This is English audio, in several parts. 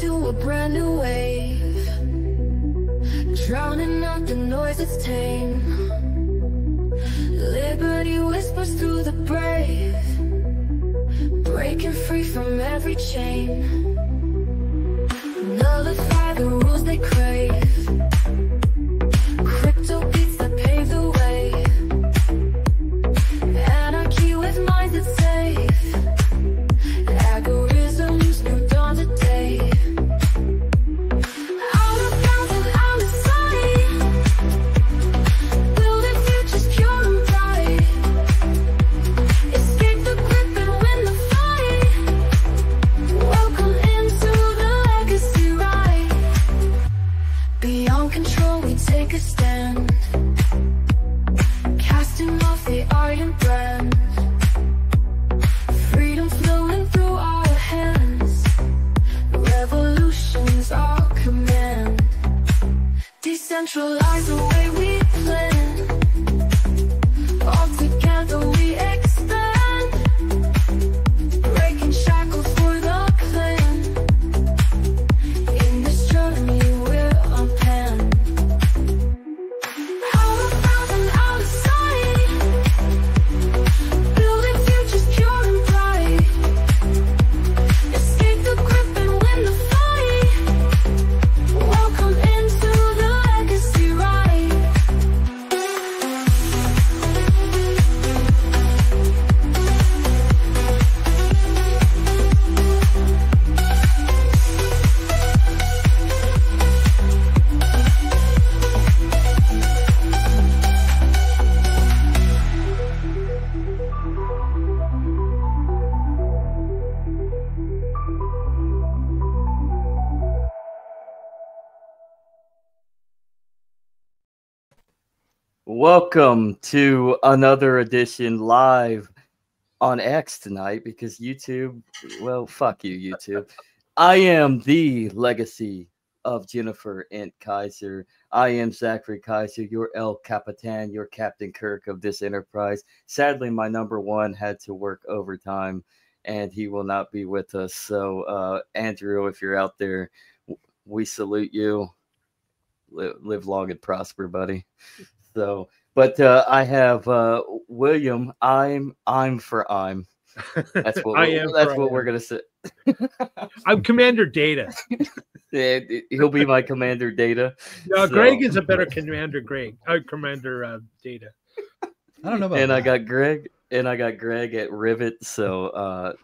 into a brand new wave, drowning out the noise that's tame. Liberty whispers through the brave, breaking free from every chain. Nullify the rules they crave, crypto beats that pave the way. Anarchy with minds that's safe, algorithms new dawn today. Out of bounds and out of sight, building futures pure and bright. Escape the grip and win the fight. Welcome into the legacy right. Beyond control we take a stand, casting off the iron brand. Freedom flowing through our hands, revolution's our command. Decentralize the way we plan, all together we expand. Breaking shackles for the clan, in this journey we're unplanned. Out of bounds and out of sight, building futures pure and bright. Escape the grip and win the fight. Welcome into the legacy right. Welcome to another edition live on X tonight, because YouTube, well, fuck you, YouTube. I am the legacy of Jennifer and Kaiser. I am Zachary Kaiser, your El Capitan, your Captain Kirk of this enterprise. Sadly, my number one had to work overtime, and he will not be with us. So, Andrew, if you're out there, we salute you. Live long and prosper, buddy. So, but I have William. I'm. That's what we're gonna say. I'm Commander Data. He'll be my Commander Data. No, so. Greg is a better Commander Commander Data. I don't know about. And that. I got Greg at Rivet. So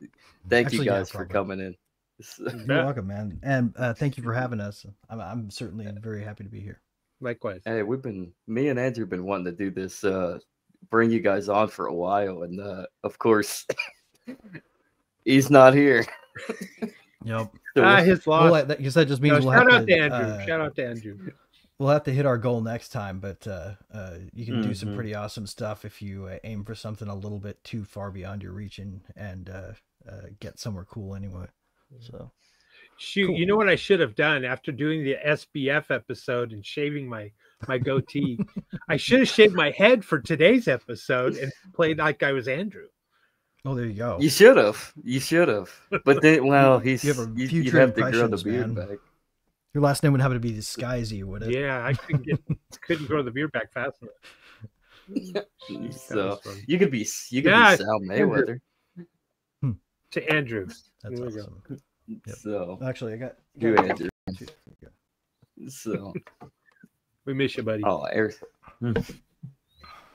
thank you guys for coming in. You're welcome, man, and thank you for having us. I'm certainly very happy to be here. Likewise. Hey, me and Andrew been wanting to do this, bring you guys on for a while, and of course, he's not here. Yep. His loss. Well, because that just means we'll shout have out to Andrew. Shout out to Andrew. We'll have to hit our goal next time, but you can do some pretty awesome stuff if you aim for something a little bit too far beyond your reach and get somewhere cool anyway. So. Shoot, cool. You know what I should have done after doing the SBF episode and shaving my goatee? I should have shaved my head for today's episode and played like I was Andrew. Oh, there you go. You should have. But then, well, you'd have to grow the beard back. Your last name would have to be Disguisey, would it? Yeah, I couldn't grow the beard back fast enough. So you could be Sal Mayweather. To Andrew. That's awesome. Yep. So actually, I got you, Andrew. So we miss you, buddy. Oh,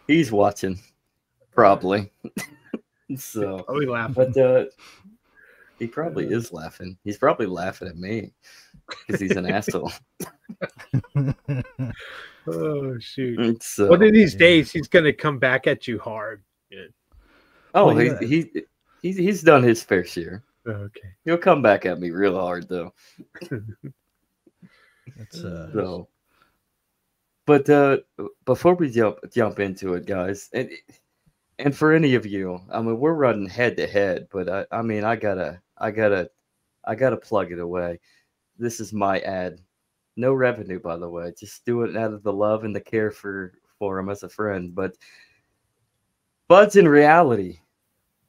he's watching, probably. So probably laughing, but he probably is laughing. He's probably laughing at me because he's an asshole. Oh shoot! So, one of these days, he's gonna come back at you hard. Yeah. Oh, well, he's done his fair share. Okay. He'll come back at me real hard though. So, but before we jump into it, guys, and for any of you, I mean, we're running head to head, but I mean, I gotta plug it away. This is my ad. No revenue, by the way. Just do it out of the love and the care for him as a friend. But Buds, in reality,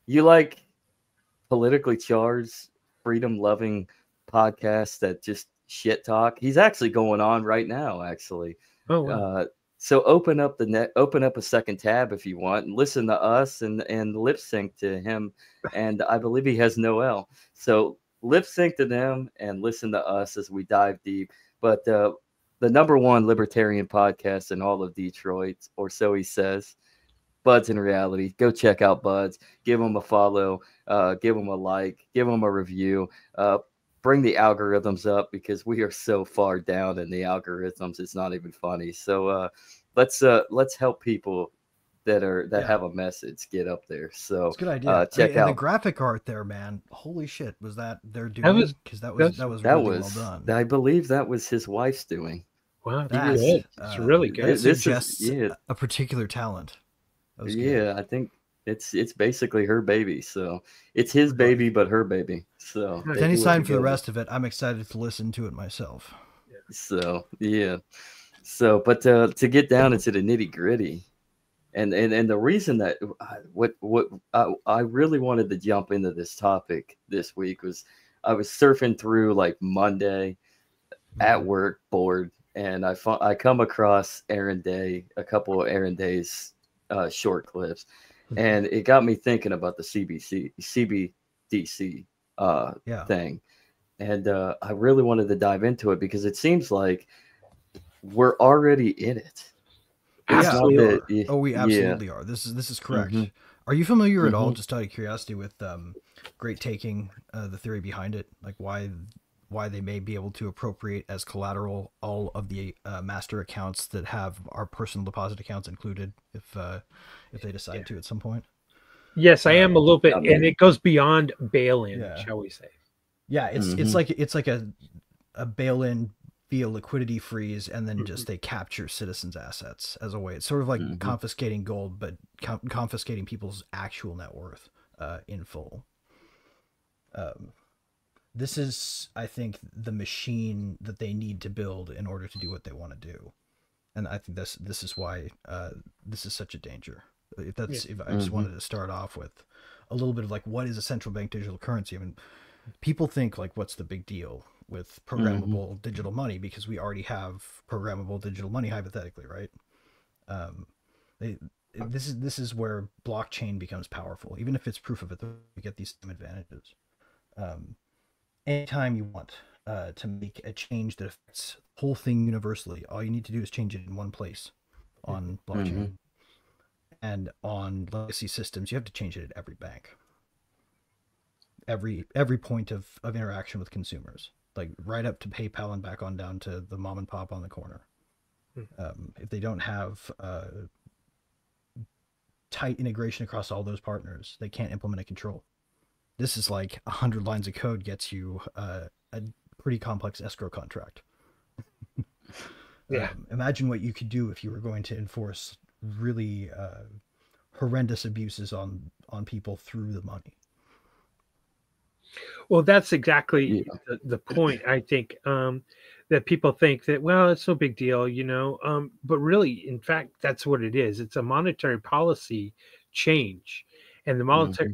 you like politically charged, freedom-loving podcasts that just shit talk. He's actually going on right now, actually. Oh, wow. So open up a second tab if you want, and listen to us and lip sync to him. And I believe he has Noel. So lip sync to them and listen to us as we dive deep. But the number one libertarian podcast in all of Detroit, or so he says, Buds in Reality. Go check out Buds. Give him a follow. Give him a like. Give him a review. Bring the algorithms up, because we are so far down in the algorithms. It's not even funny. So let's help people that have a message get up there. So it's a good idea. Check out the graphic art there, man. Holy shit, was that they're doing? Because that was really well done. I believe that was his wife's doing. Wow, that's good. It's really good. That suggests a particular talent. Yeah, I think it's basically her baby. So it's his baby, but her baby. So if any sign for the rest of it, I'm excited to listen to it myself. So yeah. So, but to get down into the nitty gritty, and the reason that I really wanted to jump into this topic this week was I was surfing through like Monday at work, bored, and I come across Aaron Day, a couple of Aaron Day's short clips, and it got me thinking about the CBDC thing, and I really wanted to dive into it because it seems like we're already in it. Absolutely. We absolutely are. This is correct. Mm-hmm. Are you familiar at all, just out of curiosity, with Great Taking, the theory behind it, like why they may be able to appropriate as collateral all of the master accounts that have our personal deposit accounts included, if they decide to at some point? Yes, I am a little bit, and it goes beyond bail-in, shall we say? Yeah, it's like a bail-in via liquidity freeze, and then just they capture citizens' assets as a way. It's sort of like confiscating gold, but confiscating people's actual net worth in full. This is, I think, the machine that they need to build in order to do what they want to do, and I think this is why this is such a danger. If I just wanted to start off with a little bit of like, what is a central bank digital currency? I mean, people think like, what's the big deal with programmable digital money, because we already have programmable digital money, hypothetically, right? This is where blockchain becomes powerful. Even if it's proof of it, we get these same advantages. Anytime you want to make a change that affects the whole thing universally, all you need to do is change it in one place on blockchain. And on legacy systems, you have to change it at every bank, every point of interaction with consumers, like right up to PayPal and back on down to the mom and pop on the corner. If they don't have tight integration across all those partners, they can't implement a control. This is like 100 lines of code gets you a pretty complex escrow contract. Imagine what you could do if you were going to enforce really horrendous abuses on people through the money. Well, that's exactly the point, I think, that people think that, well, it's no big deal, but really, in fact, that's what it is. It's a monetary policy change. And the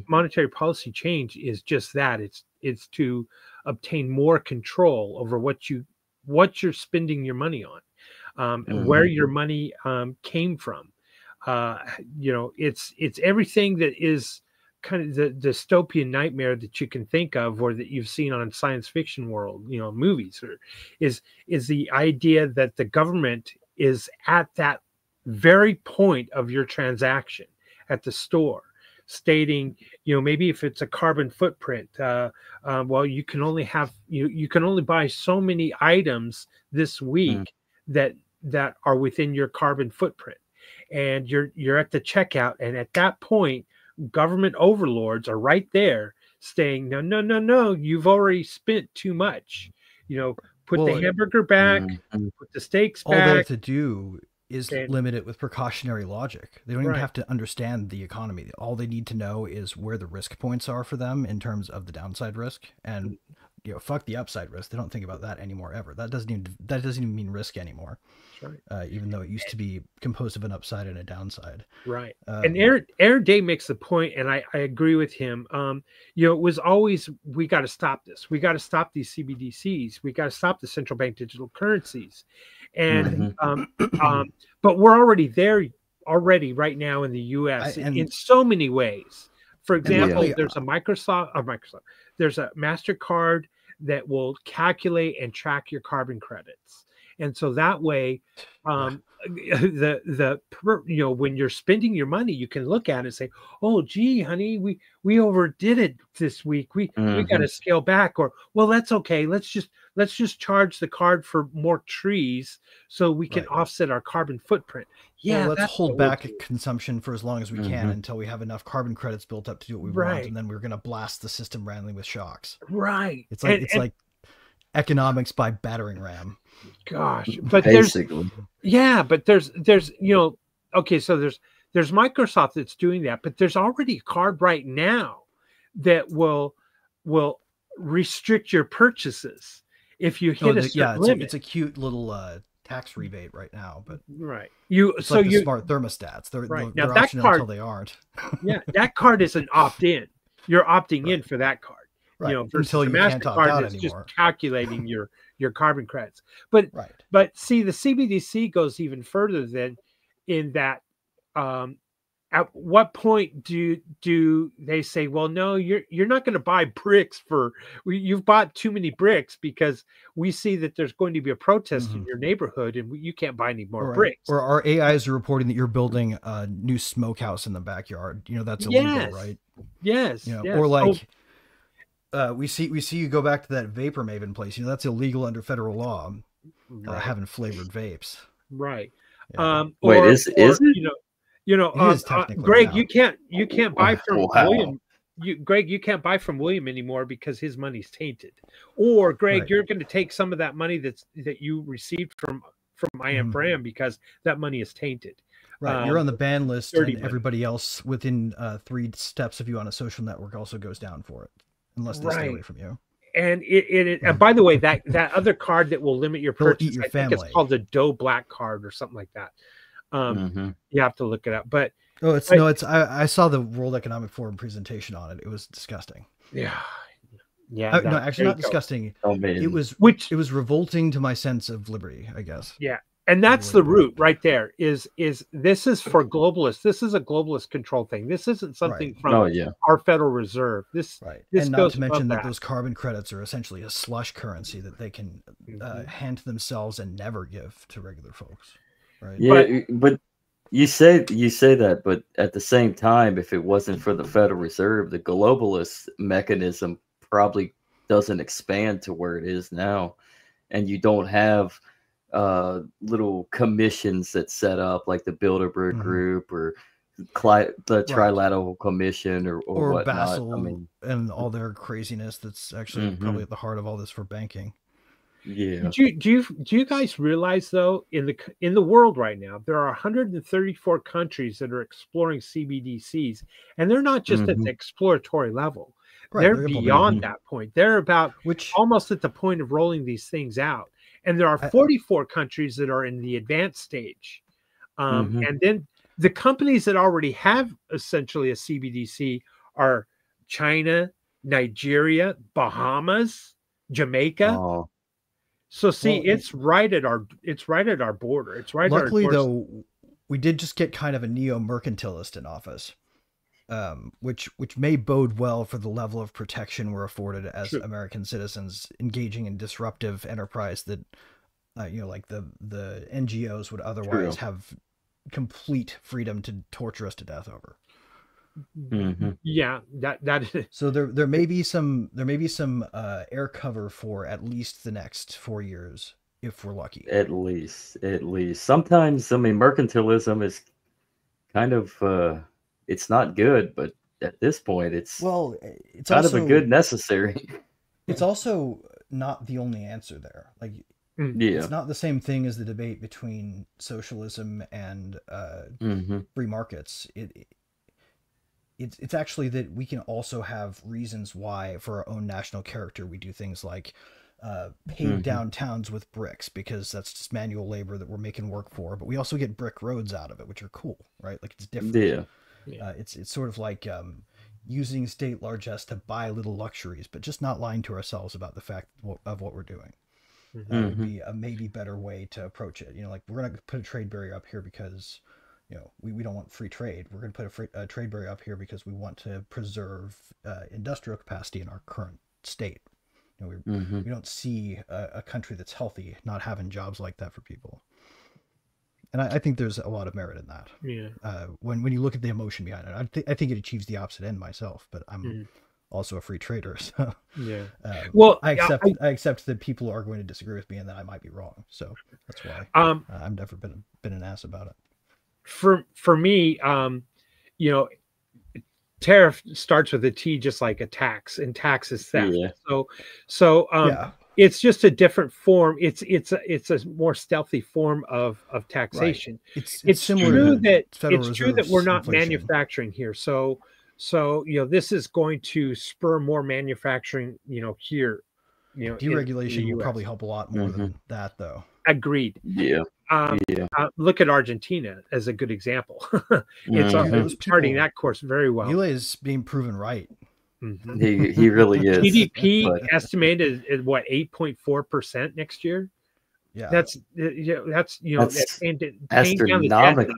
monetary policy change is just that. It's to obtain more control over what you're spending your money on, and where your money came from. It's everything that is kind of the dystopian nightmare that you can think of, or that you've seen on science fiction world, movies, or is the idea that the government is at that very point of your transaction at the store, stating, maybe if it's a carbon footprint, well, you can only have, you can only buy so many items this week that are within your carbon footprint. And you're at the checkout, and at that point, government overlords are right there saying, no, you've already spent too much. Put the hamburger back, put the steaks back. All they have to do is limit it with precautionary logic. They don't even have to understand the economy. All they need to know is where the risk points are for them in terms of the downside risk, and fuck the upside risk. They don't think about that anymore ever. That doesn't even mean risk anymore. That's right. Even though it used to be composed of an upside and a downside. Right. And Aaron Day makes the point, and I agree with him. It was always, we got to stop this. We got to stop these CBDCs. We got to stop the central bank digital currencies. And but we're already there right now in the US in so many ways. For example, there's a Microsoft, there's a MasterCard that will calculate and track your carbon credits. And so that way, when you're spending your money, you can look at it and say, "Oh, gee, honey, we overdid it this week. We got to scale back." Or, "Well, that's okay. Let's just charge the card for more trees so we can offset our carbon footprint." Yeah, let's hold back consumption for as long as we can until we have enough carbon credits built up to do what we want, and then we're going to blast the system randomly with shocks. Right. It's like economics by battering ram. Gosh, but basically, there's okay, so there's Microsoft that's doing that, but there's already a card right now that will restrict your purchases if you hit a certain limit. It's a cute little tax rebate right now, but it's like the smart thermostats. They're now that card, until they aren't. That card is an opt-in. You're opting in for that card. Right. Until you can't opt out anymore. Just calculating your carbon credits. But see, the CBDC goes even further than in that. At what point do they say, well, no, you're not going to buy bricks you've bought too many bricks because we see that there's going to be a protest in your neighborhood and you can't buy any more bricks. Or our AIs are reporting that you're building a new smokehouse in the backyard. That's illegal, right? Yes. Or like. We see you go back to that Vapor Maven place. That's illegal under federal law. Having flavored vapes. Right. Wait, is it? Greg, you can't buy from William. Greg, you can't buy from William anymore because his money's tainted. Or Greg, you're going to take some of that money that you received from I Am for Am because that money is tainted. Right, you're on the ban list, and everybody else within 3 steps of you on a social network also goes down for it. Unless they stay away from you. And and by the way, that other card that will limit your purchase, I think it's called the Doe Black card or something like that. You have to look it up. But I saw the World Economic Forum presentation on it. It was disgusting. Yeah. No, actually not disgusting. It was revolting to my sense of liberty, I guess. Yeah. And that's the root right there is this is for globalists. This is a globalist control thing. This isn't something from our Federal Reserve. This and not to mention that those carbon credits are essentially a slush currency that they can hand to themselves and never give to regular folks. Right. Yeah, but you say that, but at the same time, if it wasn't for the Federal Reserve, the globalist mechanism probably doesn't expand to where it is now, and you don't have little commissions that set up like the Bilderberg Group or the Trilateral Commission or whatnot. Basel, and all their craziness that's actually probably at the heart of all this for banking. Yeah. Do you guys realize though in the world right now there are 134 countries that are exploring CBDCs, and they're not just at the exploratory level. They're beyond that point. They're almost at the point of rolling these things out. And there are 44 countries that are in the advanced stage. And then the companies that already have essentially a CBDC are China, Nigeria, Bahamas, Jamaica. So see, it's right at our border. It's right. Luckily, though, we did just get kind of a neo-mercantilist in office, which may bode well for the level of protection we're afforded as American citizens engaging in disruptive enterprise that, like the NGOs would otherwise have complete freedom to torture us to death over. Yeah, that is. So there may be some air cover for at least the next 4 years if we're lucky. At least. Sometimes, mercantilism is kind of it's not good, but at this point, it's kind of a good necessary. It's also not the only answer there. Like, it's not the same thing as the debate between socialism and free markets. it's actually that we can also have reasons why, for our own national character, we do things like pave downtowns with bricks, because that's just manual labor that we're making work for. But we also get brick roads out of it, which are cool, right? Like it's different. Yeah. It's sort of like using state largesse to buy little luxuries, but just not lying to ourselves about the fact of what we're doing. Would be a maybe better way to approach it. You know, like we're going to put a trade barrier up here because, you know, we don't want free trade. We're going to put a trade barrier up here because we want to preserve industrial capacity in our current state. You know, we don't see a country that's healthy not having jobs like that for people. And I think there's a lot of merit in that. Yeah. When you look at the emotion behind it, I think it achieves the opposite end myself, but I'm also a free trader. So yeah. Well, I accept that people are going to disagree with me and that I might be wrong. So that's why I've never been an ass about it. For me, you know, tariff starts with a T, just like a tax, and tax is theft. Yeah. So it's just a different form. It's a more stealthy form of taxation. Right. It's similar true to that Federal it's true Reserve's that we're not inflation. manufacturing here. So you know, this is going to spur more manufacturing. You know, here. You know, deregulation will probably help a lot more than that, though. Agreed. Yeah. Look at Argentina as a good example. It's charting that course very well. Milei is being proven right. He really is. GDP estimated at what, 8.4% next year. Yeah, that's astronomically.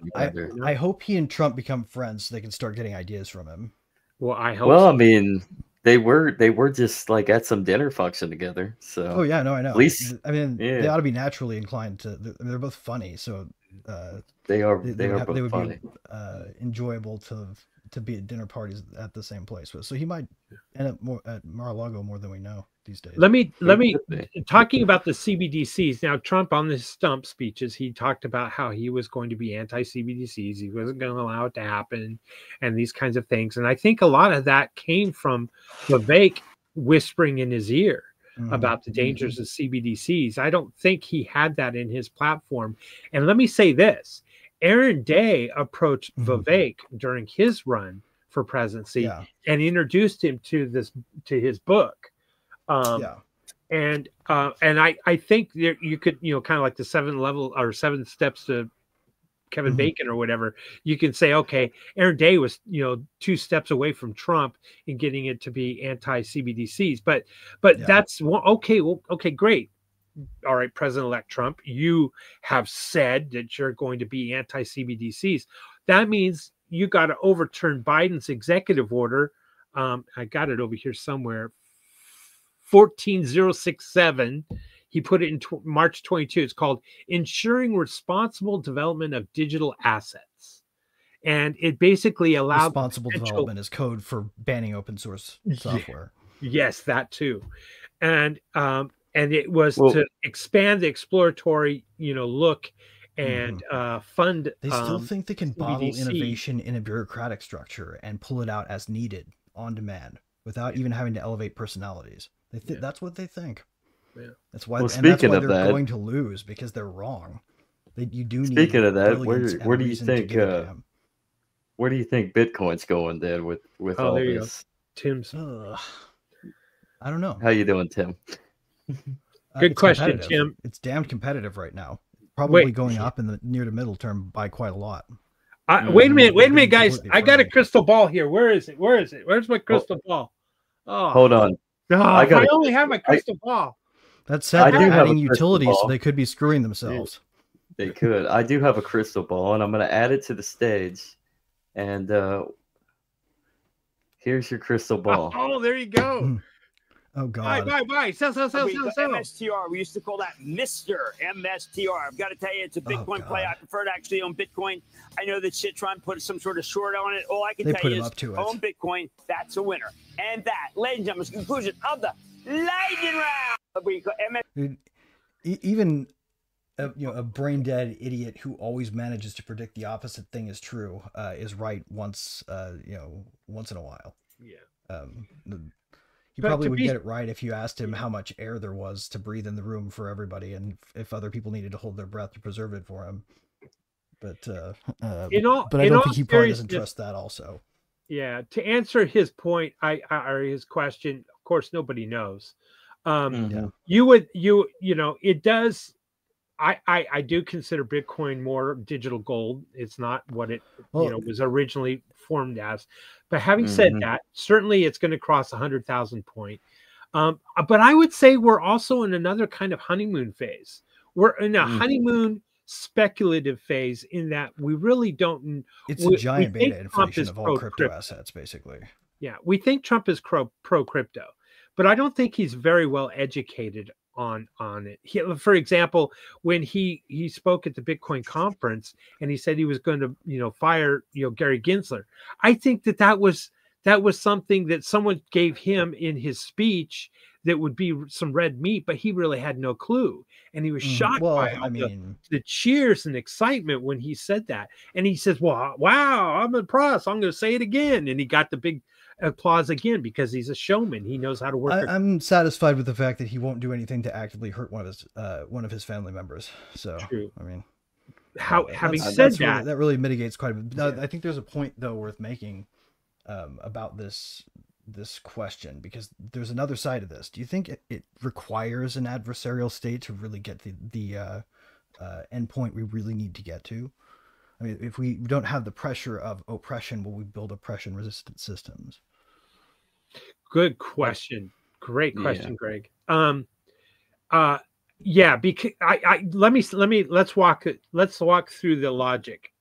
I hope he and Trump become friends so they can start getting ideas from him. Well, I hope. Well, so. I mean, they were just like at some dinner function together. So oh yeah, no, I know. At least, I mean, they ought to be naturally inclined to. They're both funny, so they would be enjoyable to be at dinner parties at the same place with. So he might end up more at Mar-a-Lago more than we know these days. Let me talking about the CBDCs. Now, Trump on his stump speeches, he talked about how he was going to be anti-CBDCs. He wasn't going to allow it to happen and these kinds of things. And I think a lot of that came from Vivek whispering in his ear about the dangers of CBDCs. I don't think he had that in his platform. And let me say this. Aaron Day approached Vivek during his run for presidency and introduced him to his book. And I think there, you could, you know, kind of like the 7 steps to Kevin Bacon or whatever. You can say, okay, Aaron Day was, you know, 2 steps away from Trump in getting it to be anti-CBDCs, but that's okay. Well, okay, great. All right, President-elect Trump, you have said that you're going to be anti-CBDCs. That means you got to overturn Biden's executive order. I got it over here somewhere. 14067. He put it in March 22. It's called Ensuring Responsible Development of Digital Assets. And it basically allowed responsible development is code for banning open source software. Yes, that too. And it was to expand the exploratory, you know, look and fund. They still think they can bottle innovation in a bureaucratic structure and pull it out as needed on demand without even having to elevate personalities. That's what they think. Yeah. That's why. Well, they're going to lose because they're wrong. You do need. Speaking of that, where do you think? Where do you think Bitcoin's going then with all this? Tim's. I don't know. How you doing, Tim? Good question, Tim. It's damned competitive right now. Probably going up in the near to middle term by quite a lot. Wait a minute, guys. I got a crystal ball here. Where is it? Where's my crystal ball? Oh, hold on. No, I only have my crystal ball. That said, they're adding utilities, so they could be screwing themselves. They could. I do have a crystal ball, and I'm going to add it to the stage. And here's your crystal ball. Oh, there you go. Oh, God. Bye. Sell. MSTR. We used to call that Mr. MSTR. I've got to tell you, it's a Bitcoin play. I prefer to actually own Bitcoin. I know that Citron put some sort of short on it. All I can tell you is own Bitcoin. That's a winner. And that, ladies and gentlemen, is the conclusion of the lightning round. Dude, even a brain dead idiot who always manages to predict the opposite thing is true is right once in a while. Yeah. He probably would get it right if you asked him how much air there was to breathe in the room for everybody, and if other people needed to hold their breath to preserve it for him. But I don't think he probably doesn't trust that also. Yeah, to answer his point, or his question, of course, nobody knows. It does. I do consider Bitcoin more digital gold. It's not what it was originally formed as. But having said that, certainly it's going to cross 100,000 point. But I would say we're also in another kind of honeymoon phase. We're in a honeymoon speculative phase in that we really don't. It's a giant beta inflation of all crypto assets, basically. Yeah, we think Trump is pro crypto, but I don't think he's very well educated on it. For example, when he spoke at the Bitcoin conference and he said he was going to fire Gary Gensler, I think that was something that someone gave him in his speech that would be some red meat, but he really had no clue. And he was shocked by the cheers and excitement when he said that. And he says, well, wow, I'm impressed. I'm going to say it again. And he got the big applause again because he's a showman. He knows how to work. I'm satisfied with the fact that he won't do anything to actively hurt one of his family members. So, true. I mean, having said that, that really mitigates quite a bit. Now, I think there's a point though worth making about this question, because there's another side of this. Do you think it requires an adversarial state to really get the endpoint we really need to get to? I mean, if we don't have the pressure of oppression, will we build oppression-resistant systems? Good question. Great question, Greg. Yeah, because let's walk through the logic.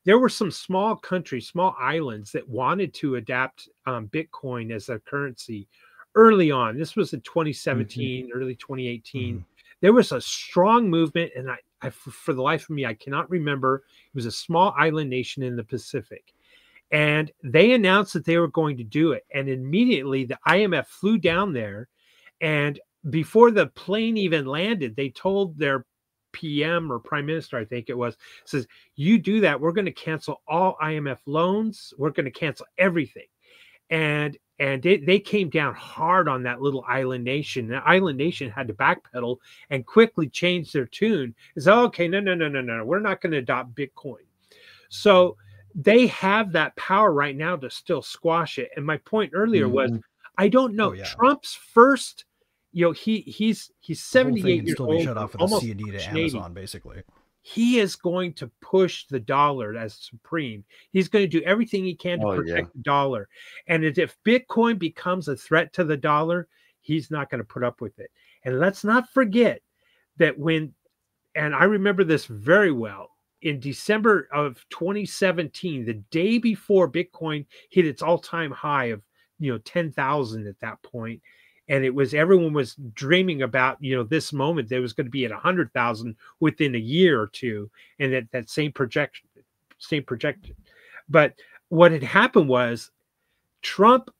There were some small countries, small islands that wanted to adapt Bitcoin as their currency early on. This was in 2017, early 2018. There was a strong movement, and I, for the life of me, I cannot remember. It was a small island nation in the Pacific, and they announced that they were going to do it. And immediately the IMF flew down there, and before the plane even landed, they told their PM or prime minister, I think it was, says, you do that, we're going to cancel all IMF loans. We're going to cancel everything. And they came down hard on that little island nation. The island nation had to backpedal and quickly change their tune. It's okay, no, we're not going to adopt Bitcoin. So they have that power right now to still squash it. And my point earlier was, I don't know, Trump's first, he's 78 years old, shut off with a CD to Amazon, basically. He is going to push the dollar as supreme. He's going to do everything he can to protect the dollar. And if Bitcoin becomes a threat to the dollar, he's not going to put up with it. And let's not forget that and I remember this very well, in December of 2017, the day before Bitcoin hit its all-time high of 10,000 at that point, and everyone was dreaming about this moment that was going to be at 100,000 within a year or two, and that same projection. But what had happened was Trump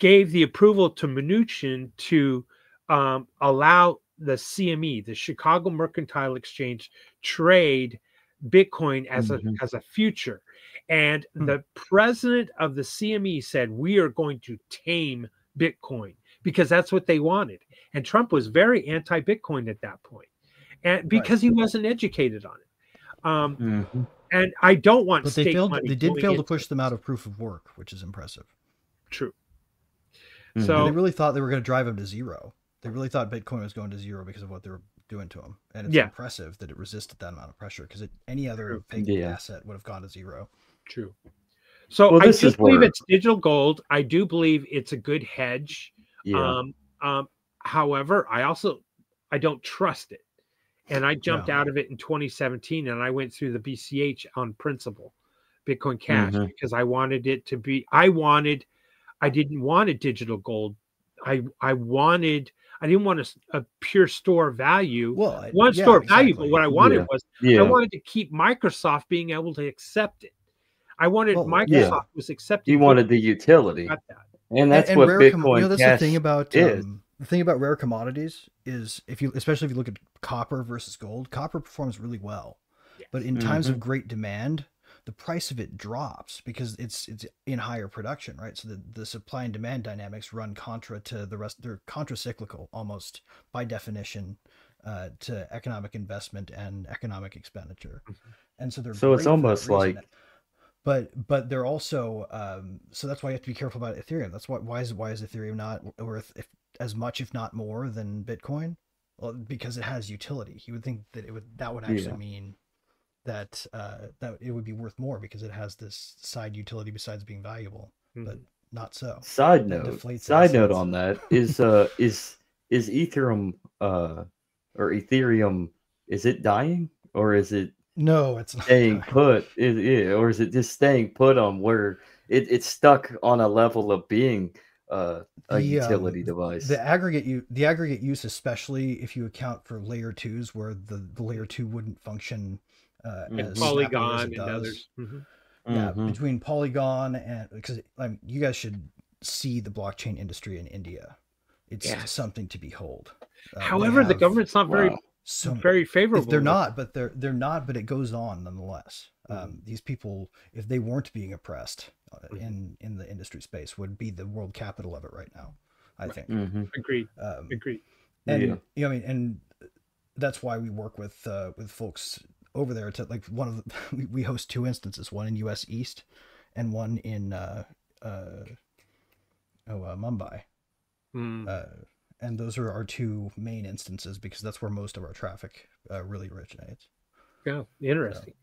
gave the approval to Mnuchin to allow the CME, the Chicago Mercantile Exchange, trade Bitcoin as a future. And the president of the CME said, we are going to tame Bitcoin, because that's what they wanted. And Trump was very anti-Bitcoin at that point, and because he wasn't educated on it. And I don't want state money. They did fail to push them out of proof of work, which is impressive. True. So they really thought they were going to drive them to zero. They really thought Bitcoin was going to zero because of what they were doing to them. And it's impressive that it resisted that amount of pressure, because any other fake asset would have gone to zero. True. So I do believe it's digital gold. I do believe it's a good hedge. However, I don't trust it. And I jumped out of it in 2017, and I went through the BCH on principle, Bitcoin Cash, because I wanted it to be, I didn't want a digital gold. I didn't want a pure store value. Well, store value, but what I wanted was, I wanted to keep Microsoft being able to accept it. I wanted Microsoft was accepting. You wanted the utility, and that's what Bitcoin that's Cash the thing about is. The thing about rare commodities is, especially if you look at copper versus gold, copper performs really well, but in times of great demand, the price of it drops because it's in higher production, right? So the supply and demand dynamics run contra to the rest. They're contra-cyclical almost by definition to economic investment and economic expenditure, and so they're it's almost like. but they're also so that's why you have to be careful about Ethereum. That's why is Ethereum not worth as much, if not more, than Bitcoin? Well, because it has utility. You would think that that would actually mean that that it would be worth more because it has this side utility besides being valuable, but not so. Side note on that is Ethereum or Ethereum, is it dying or is it no, it's not staying put? Or is it just staying put on where it's stuck on a level of being a utility device? The aggregate use, especially if you account for layer 2s where the layer 2 wouldn't function as Polygon and others. Yeah, between Polygon and because you guys should see the blockchain industry in India. It's something to behold. However, the government's not very favorable. They're not, but it goes on nonetheless. These people, if they weren't being oppressed in the industry space, would be the world capital of it right now, I think. Agreed. And and that's why we work with folks over there to we host 2 instances, one in US East and one in Mumbai. And those are our 2 main instances because that's where most of our traffic really originates. Yeah, interesting.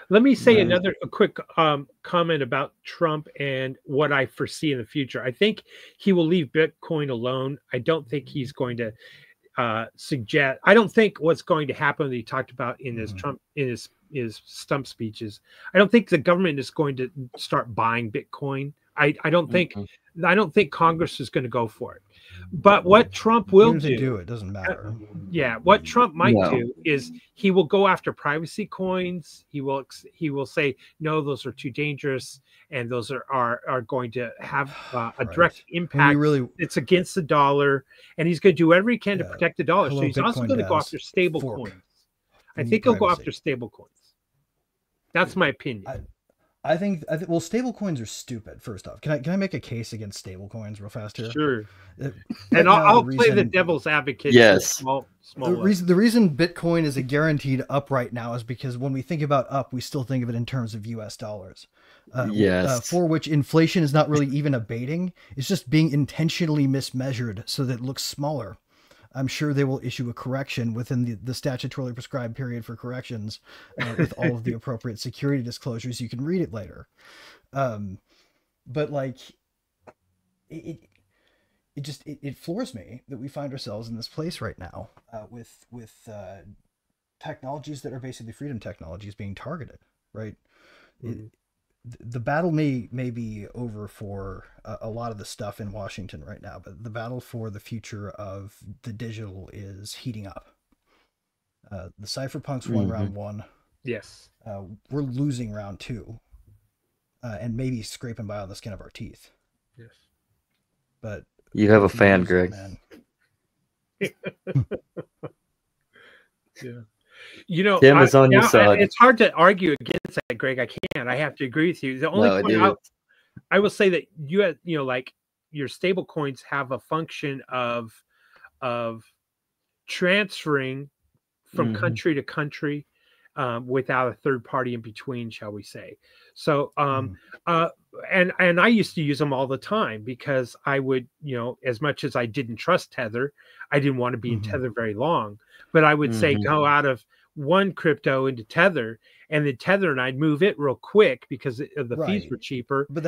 Let me say a quick comment about Trump and what I foresee in the future. I think he will leave Bitcoin alone. I don't think he's going to suggest. I don't think what's going to happen that he talked about in his Trump in his stump speeches. I don't think the government is going to start buying Bitcoin. I don't think Congress is going to go for it. But what Trump will do, it doesn't matter. What Trump might do is he will go after privacy coins. He will say, no, those are too dangerous, and those are going to have a direct impact. It's against the dollar, and he's going to do whatever he can to protect the dollar. So he's also going to go after stable coins. I think he'll go after stable coins. That's my opinion. I think stable coins are stupid. First off, can I make a case against stable coins real fast here? Sure. And I'll play the devil's advocate. Yes. Small the reason Bitcoin is a guaranteed up right now is because when we think about up, we still think of it in terms of US dollars. For which inflation is not really even abating. It's just being intentionally mismeasured so that it looks smaller. I'm sure they will issue a correction within the statutorily prescribed period for corrections with all of the appropriate security disclosures. You can read it later. But it floors me that we find ourselves in this place right now with technologies that are basically freedom technologies being targeted, right? The battle may be over for a lot of the stuff in Washington right now, but the battle for the future of the digital is heating up. The cypherpunks won round 1. Yes. We're losing round 2, and maybe scraping by on the skin of our teeth. Yes. But you have a fan, Greg. Yeah. Tim is on your side. It's hard to argue against that, Greg. I can't. I have to agree with you. The only point I will say that your stable coins have a function of transferring from country to country without a third party in between, shall we say. So and I used to use them all the time because I would, as much as I didn't trust Tether, I didn't want to be in Tether very long, but I would say go out of one crypto into Tether, and then Tether, and I'd move it real quick because the fees were cheaper. But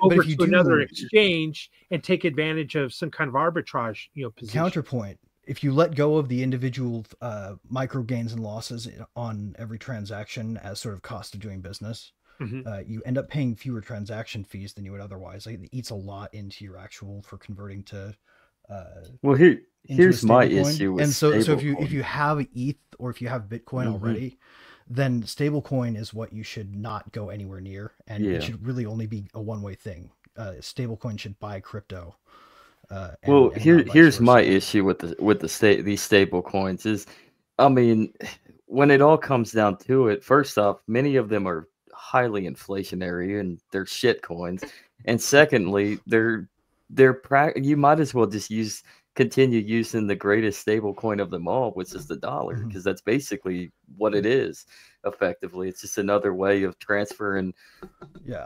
over to another exchange and take advantage of some kind of arbitrage, position. Counterpoint: if you let go of the individual micro gains and losses on every transaction as sort of cost of doing business, you end up paying fewer transaction fees than you would otherwise. It eats a lot into your actual for converting to. Here's my issue with so if you have ETH or if you have Bitcoin already, then stablecoin is what you should not go anywhere near, and it should really only be a one-way thing. Stablecoin should buy crypto. Here's my issue with these stable coins is, I mean, when it all comes down to it, first off, many of them are highly inflationary and they're shit coins, and secondly, you might as well just continue using the greatest stable coin of them all, which is the dollar, because that's basically what it is. effectively. It's just another way of transferring,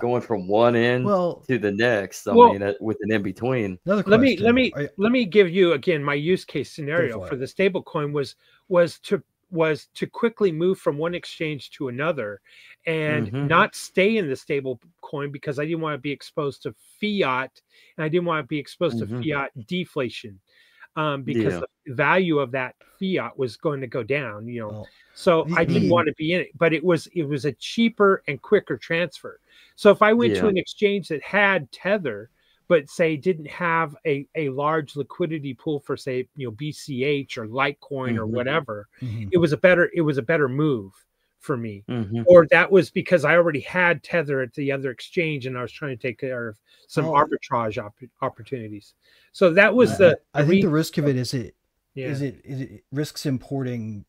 going from one end to the next. I mean, with an in between. Let me give you again my use case scenario for the stable coin was to quickly move from one exchange to another and not stay in the stable coin because I didn't want to be exposed to fiat, and I didn't want to be exposed to fiat deflation. Because the value of that fiat was going to go down, so I didn't want to be in it, but it was a cheaper and quicker transfer. So if I went to an exchange that had Tether, but say didn't have a large liquidity pool for say, BCH or Litecoin or whatever, it was a better move for me. Or that was because I already had Tether at the other exchange and I was trying to take care of some arbitrage opportunities. So that was I think the risk of it is it risks importing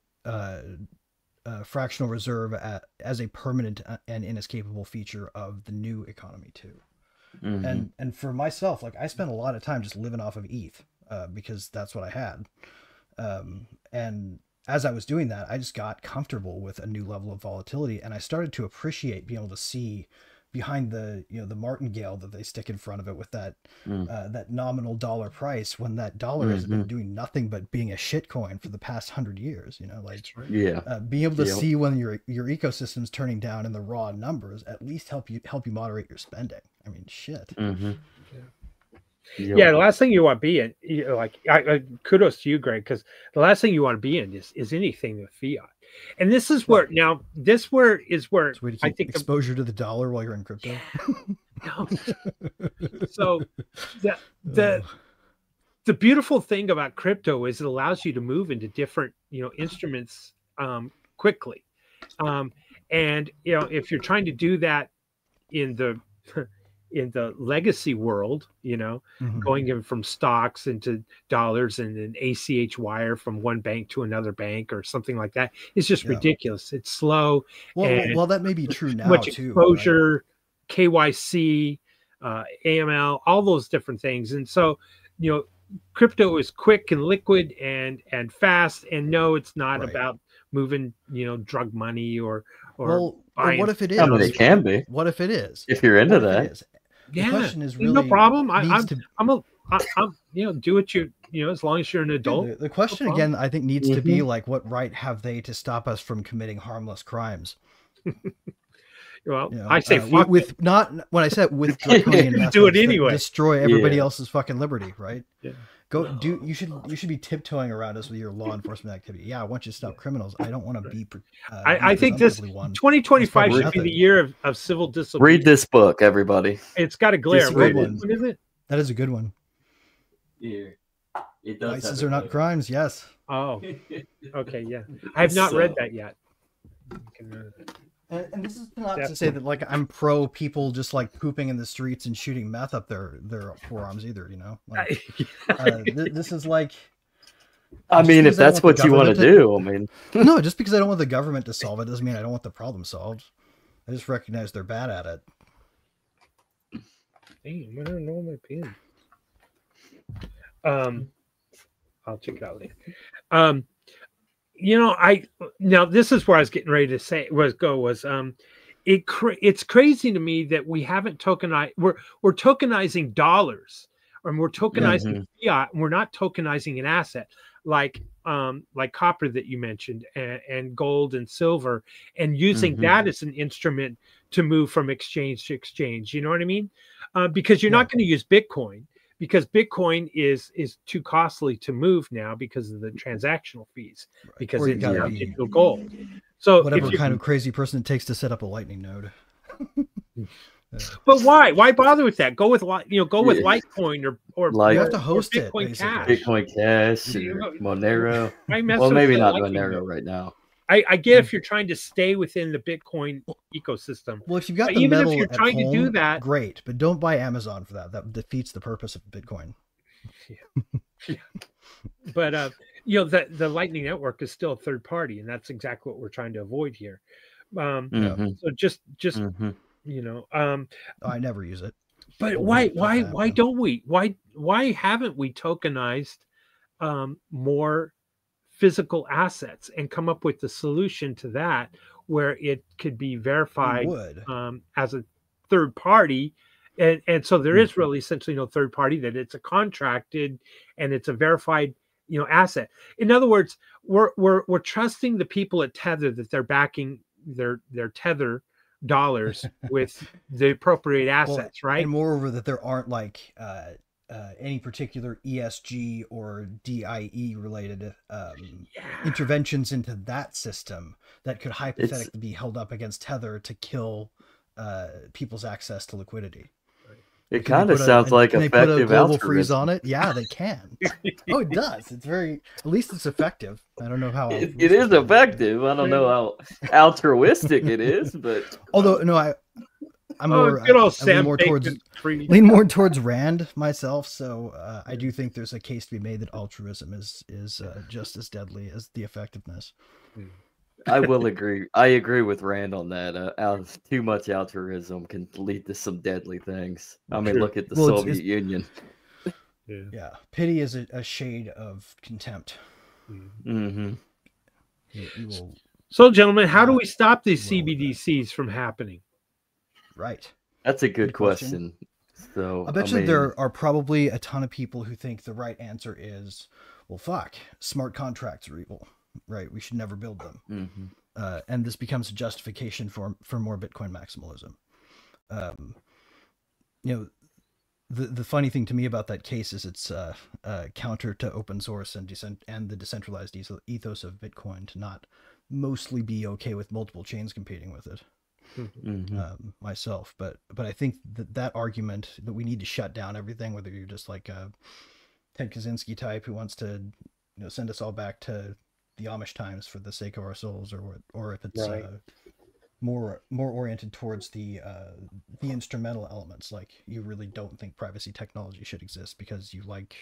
fractional reserve as a permanent and inescapable feature of the new economy too. And for myself, like I spent a lot of time just living off of ETH because that's what I had. And as I was doing that, I just got comfortable with a new level of volatility, and I started to appreciate being able to see behind the the martingale that they stick in front of it with that that nominal dollar price, when that dollar has been doing nothing but being a shit coin for the past 100 years. Being able to see when your ecosystem's turning down in the raw numbers at least help you moderate your spending. I mean, shit. Yeah, the last thing you want to be in, I kudos to you, Greg, because the last thing you want to be in is anything with fiat. And this is where I think exposure to the dollar while you're in crypto. No. So the beautiful thing about crypto is it allows you to move into different instruments quickly. And if you're trying to do that in the legacy world, going in from stocks into dollars and an ACH wire from one bank to another bank or something like that, it's just ridiculous. It's slow. Well, that may be true now much too. Exposure, right? KYC, AML, all those different things. And so, crypto is quick and liquid and fast. And no, it's not about moving, drug money or buying. What if it is? I mean, it can be. What if it is? If you're into that. The question is really no problem. I'm do what you as long as you're an adult. The question again, I think, needs to be like, what right have they to stop us from committing harmless crimes? Well, I say fuck with not when I said with draconian methods do it anyway. Destroy everybody else's fucking liberty, right? Yeah. You should be tiptoeing around us with your law enforcement activity. Yeah, I want you to stop criminals. I don't want to be. I think this 2025 should be the year of civil disobedience. Read this book, everybody. It's got a glare. What is it? That is a good one. Yeah, it does. Vices are not crimes. Yes. Oh, okay. Yeah, I have not read that yet. And this is not to say that like I'm pro people just like pooping in the streets and shooting meth up their forearms either, this is like, I mean, if that's what you want to do, I mean, no, just because I don't want the government to solve it doesn't mean I don't want the problem solved. I just recognize they're bad at it. Damn, I don't know my pen. I'll check it out later. Now this is where I was getting ready to say it's crazy to me that we haven't tokenized. We're tokenizing dollars, and we're tokenizing fiat, and we're not tokenizing an asset like copper that you mentioned, and gold and silver, and using that as an instrument to move from exchange to exchange. You know what I mean? Because you're not going to use Bitcoin, because Bitcoin is too costly to move now because of the transactional fees, because it's digital gold. So whatever kind of crazy person it takes to set up a Lightning node. But why? Why bother with that? Go with Litecoin or you have to host Bitcoin it. Cash. Bitcoin Cash, Monero. Well, maybe not Monero right now. I get if you're trying to stay within the Bitcoin ecosystem. Well, if you've got the even metal if you're trying to do that, great, but don't buy Amazon for that. That defeats the purpose of Bitcoin. Yeah. But the Lightning Network is still a third party, and that's exactly what we're trying to avoid here. So just I never use it. But why don't we? Why haven't we tokenized more physical assets and come up with the solution to that, where it could be verified as a third party. And so there is really essentially no third party, that it's a contracted and it's a verified, asset. In other words, we're trusting the people at Tether that they're backing their Tether dollars with the appropriate assets, right? And moreover, that there aren't like any particular ESG or DIE related interventions into that system that could hypothetically be held up against Tether to kill people's access to liquidity. It kind of sounds like effective altruism. They put a global altruism. freeze on it. Yeah, they can. Oh, it does. It's at least it's effective. I don't know how it is effective. I don't know how altruistic it is, but although I'm more lean more towards Rand myself. So I do think there's a case to be made that altruism is just as deadly as the effectiveness. I will agree. I agree with Rand on that. Too much altruism can lead to some deadly things. I mean, look at the Soviet Union. Yeah. Pity is a shade of contempt. Mm-hmm. So, gentlemen, how do we stop these CBDCs from happening? Right. That's a good question. So I bet you there are probably a ton of people who think the right answer is, well, fuck, smart contracts are evil. Right, we should never build them, and this becomes a justification for more Bitcoin maximalism. The funny thing to me about that case is it's counter to open source and the decentralized ethos of Bitcoin to not mostly be okay with multiple chains competing with it. Myself, but I think that argument that we need to shut down everything, whether you're just like a Ted Kaczynski type who wants to send us all back to the Amish times for the sake of our souls, or if it's more oriented towards the instrumental elements, like you really don't think privacy technology should exist because you like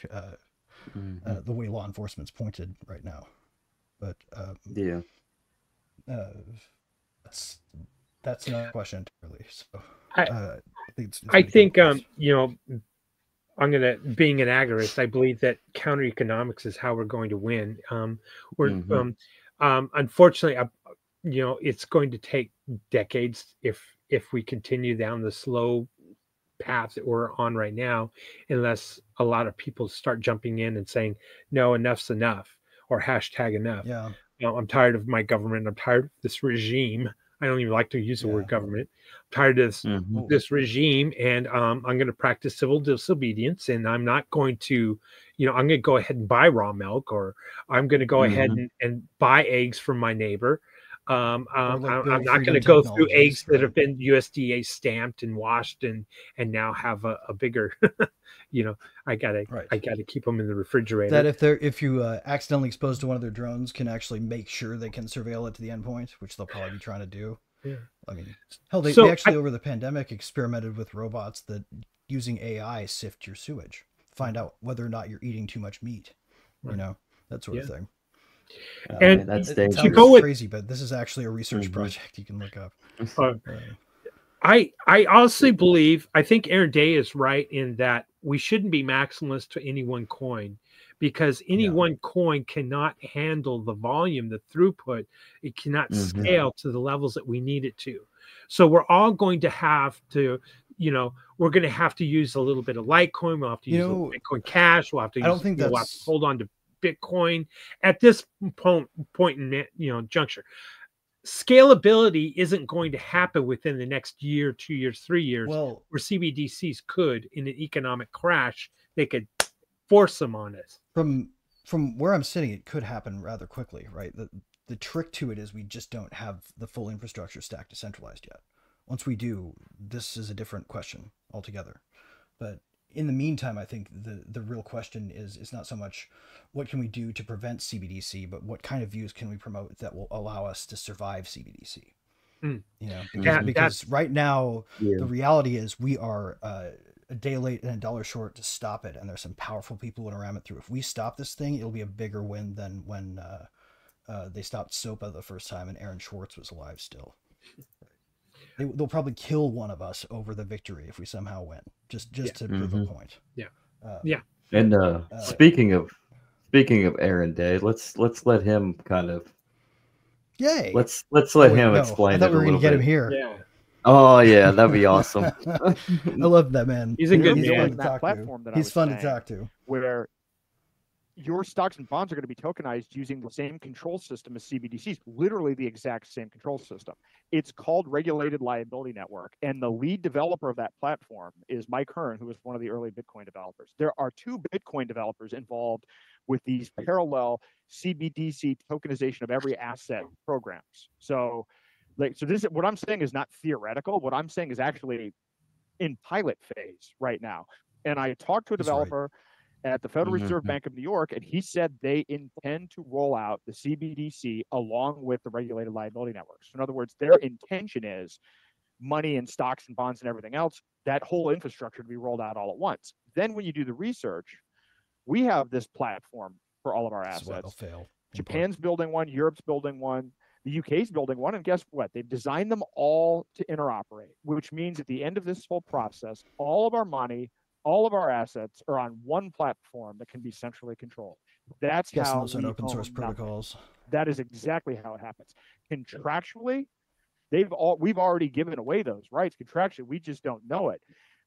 the way law enforcement's pointed right now. But that's not a question entirely. So I think I'm being an agorist, I believe that counter economics is how we're going to win. Unfortunately, it's going to take decades if we continue down the slow path that we're on right now, unless a lot of people start jumping in and saying, no, enough's enough, or hashtag enough. Yeah. I'm tired of my government. I'm tired of this regime. I don't even like to use the word government. I'm tired of this regime, and I'm going to practice civil disobedience, and I'm not going to, I'm going to go ahead and buy raw milk, or I'm going to go ahead and buy eggs from my neighbor. I'm not going to go through eggs that have been USDA stamped and washed and now have a bigger, I gotta keep them in the refrigerator. That if you accidentally exposed to one of their drones, can actually make sure they can surveil it to the endpoint, which they'll probably be trying to do. Yeah. I mean, hell, they actually over the pandemic experimented with robots that using AI sift your sewage, find out whether or not you're eating too much meat, that sort of thing. And that's to go with crazy, but this is actually a research project you can look up. I honestly believe, I think Aaron Day is right in that we shouldn't be maximalist to any one coin, because any one coin cannot handle the volume, the throughput. It cannot scale to the levels that we need it to. So we're all going to have to, we're going to have to use a little bit of Litecoin. We'll have to use Bitcoin Cash. We'll have to we'll have to hold on to Bitcoin at this point in juncture. Scalability isn't going to happen within the next year, 2 years, 3 years. Well, where CBDCs could, in an economic crash, they could force them on us. From where I'm sitting, it could happen rather quickly, right? The trick to it is we just don't have the full infrastructure stack decentralized yet. Once we do, this is a different question altogether. But in the meantime, I think the real question is not so much what can we do to prevent CBDC, but what kind of views can we promote that will allow us to survive CBDC? Because right now, the reality is we are a day late and $1 short to stop it, and there's some powerful people to ram it through. If we stop this thing, it'll be a bigger win than when they stopped SOPA the first time and Aaron Schwartz was alive still. They'll probably kill one of us over the victory if we somehow win, just to prove a point. And speaking of Aaron Day, let's let him kind of Yay! Let's let him explain. I thought it we were going to get him here. Yeah. Oh yeah, that'd be awesome. I love that man. He's a good He's man. fun to talk to. He's fun to talk to. Where your stocks and bonds are going to be tokenized using the same control system as CBDCs, literally the exact same control system. It's called Regulated Liability Network. And the lead developer of that platform is Mike Hearn, who was one of the early Bitcoin developers. There are 2 Bitcoin developers involved with these parallel CBDC tokenization of every asset programs. So this is what I'm saying is not theoretical. What I'm saying is actually in pilot phase right now. And I talked to a developer at the Federal Reserve Bank of New York, and he said they intend to roll out the CBDC along with the regulated liability networks. So in other words, their intention is money and stocks and bonds and everything else, that whole infrastructure to be rolled out all at once. Then when you do the research, we have this platform for all of our assets. Japan's building one, Europe's building one, the UK's building one, and guess what? They've designed them all to interoperate, which means at the end of this whole process, all of our money, all of our assets are on one platform that can be centrally controlled. That's how those are open source protocols. That is exactly how it happens. Contractually, we've already given away those rights contractually. We just don't know it.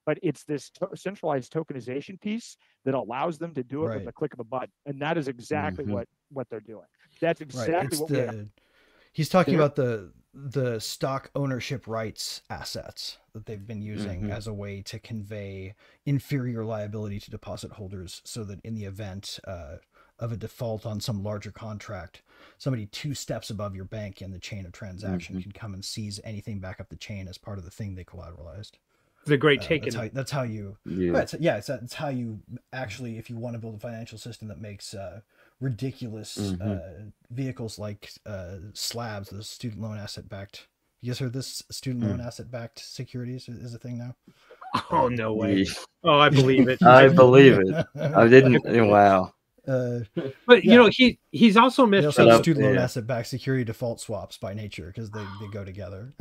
But it's this centralized tokenization piece that allows them to do it with the click of a button, and that is exactly what they're doing. That's exactly what we have. He's talking about the stock ownership rights assets that they've been using as a way to convey inferior liability to deposit holders, so that in the event of a default on some larger contract, somebody 2 steps above your bank in the chain of transaction can come and seize anything back up the chain as part of the thing they collateralized. The great taken. That's how you. It's how you actually, if you want to build a financial system that makes ridiculous vehicles like slabs, the student loan asset backed. You guys heard this? Student loan asset backed securities is a thing now. Oh no way! Oh, I believe it. I believe it. I didn't. Wow. But you know, he's also missed student loan asset backed security default swaps by nature, because they go together.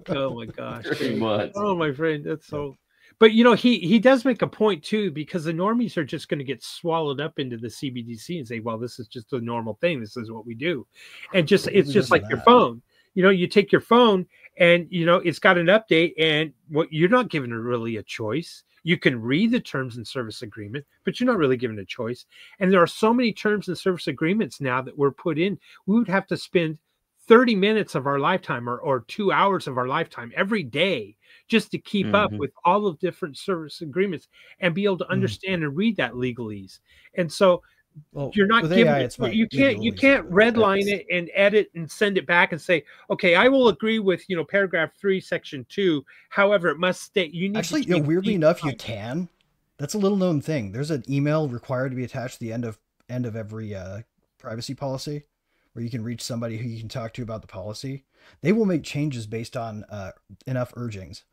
Oh my gosh! Pretty much. Oh my friend, that's so. But you know, he does make a point too, because the normies are just going to get swallowed up into the CBDC and say, well, this is just a normal thing. This is what we do. And it's just like your phone. You know, you take your phone and, you know, it's got an update, and you're not given really a choice. You can read the terms and service agreement, but you're not really given a choice. And there are so many terms and service agreements now that were put in. We would have to spend 30 minutes of our lifetime or 2 hours of our lifetime every day just to keep up with all of different service agreements and be able to understand and read that legalese. And so you're not given you can't redline it and edit and send it back and say, okay, I will agree with, you know, paragraph 3 section 2, however it must state. You need actually, you know, weirdly enough, you can. That's a little known thing. There's an email required to be attached to the end of every privacy policy, where you can reach somebody who you can talk to about the policy. They will make changes based on enough urgings.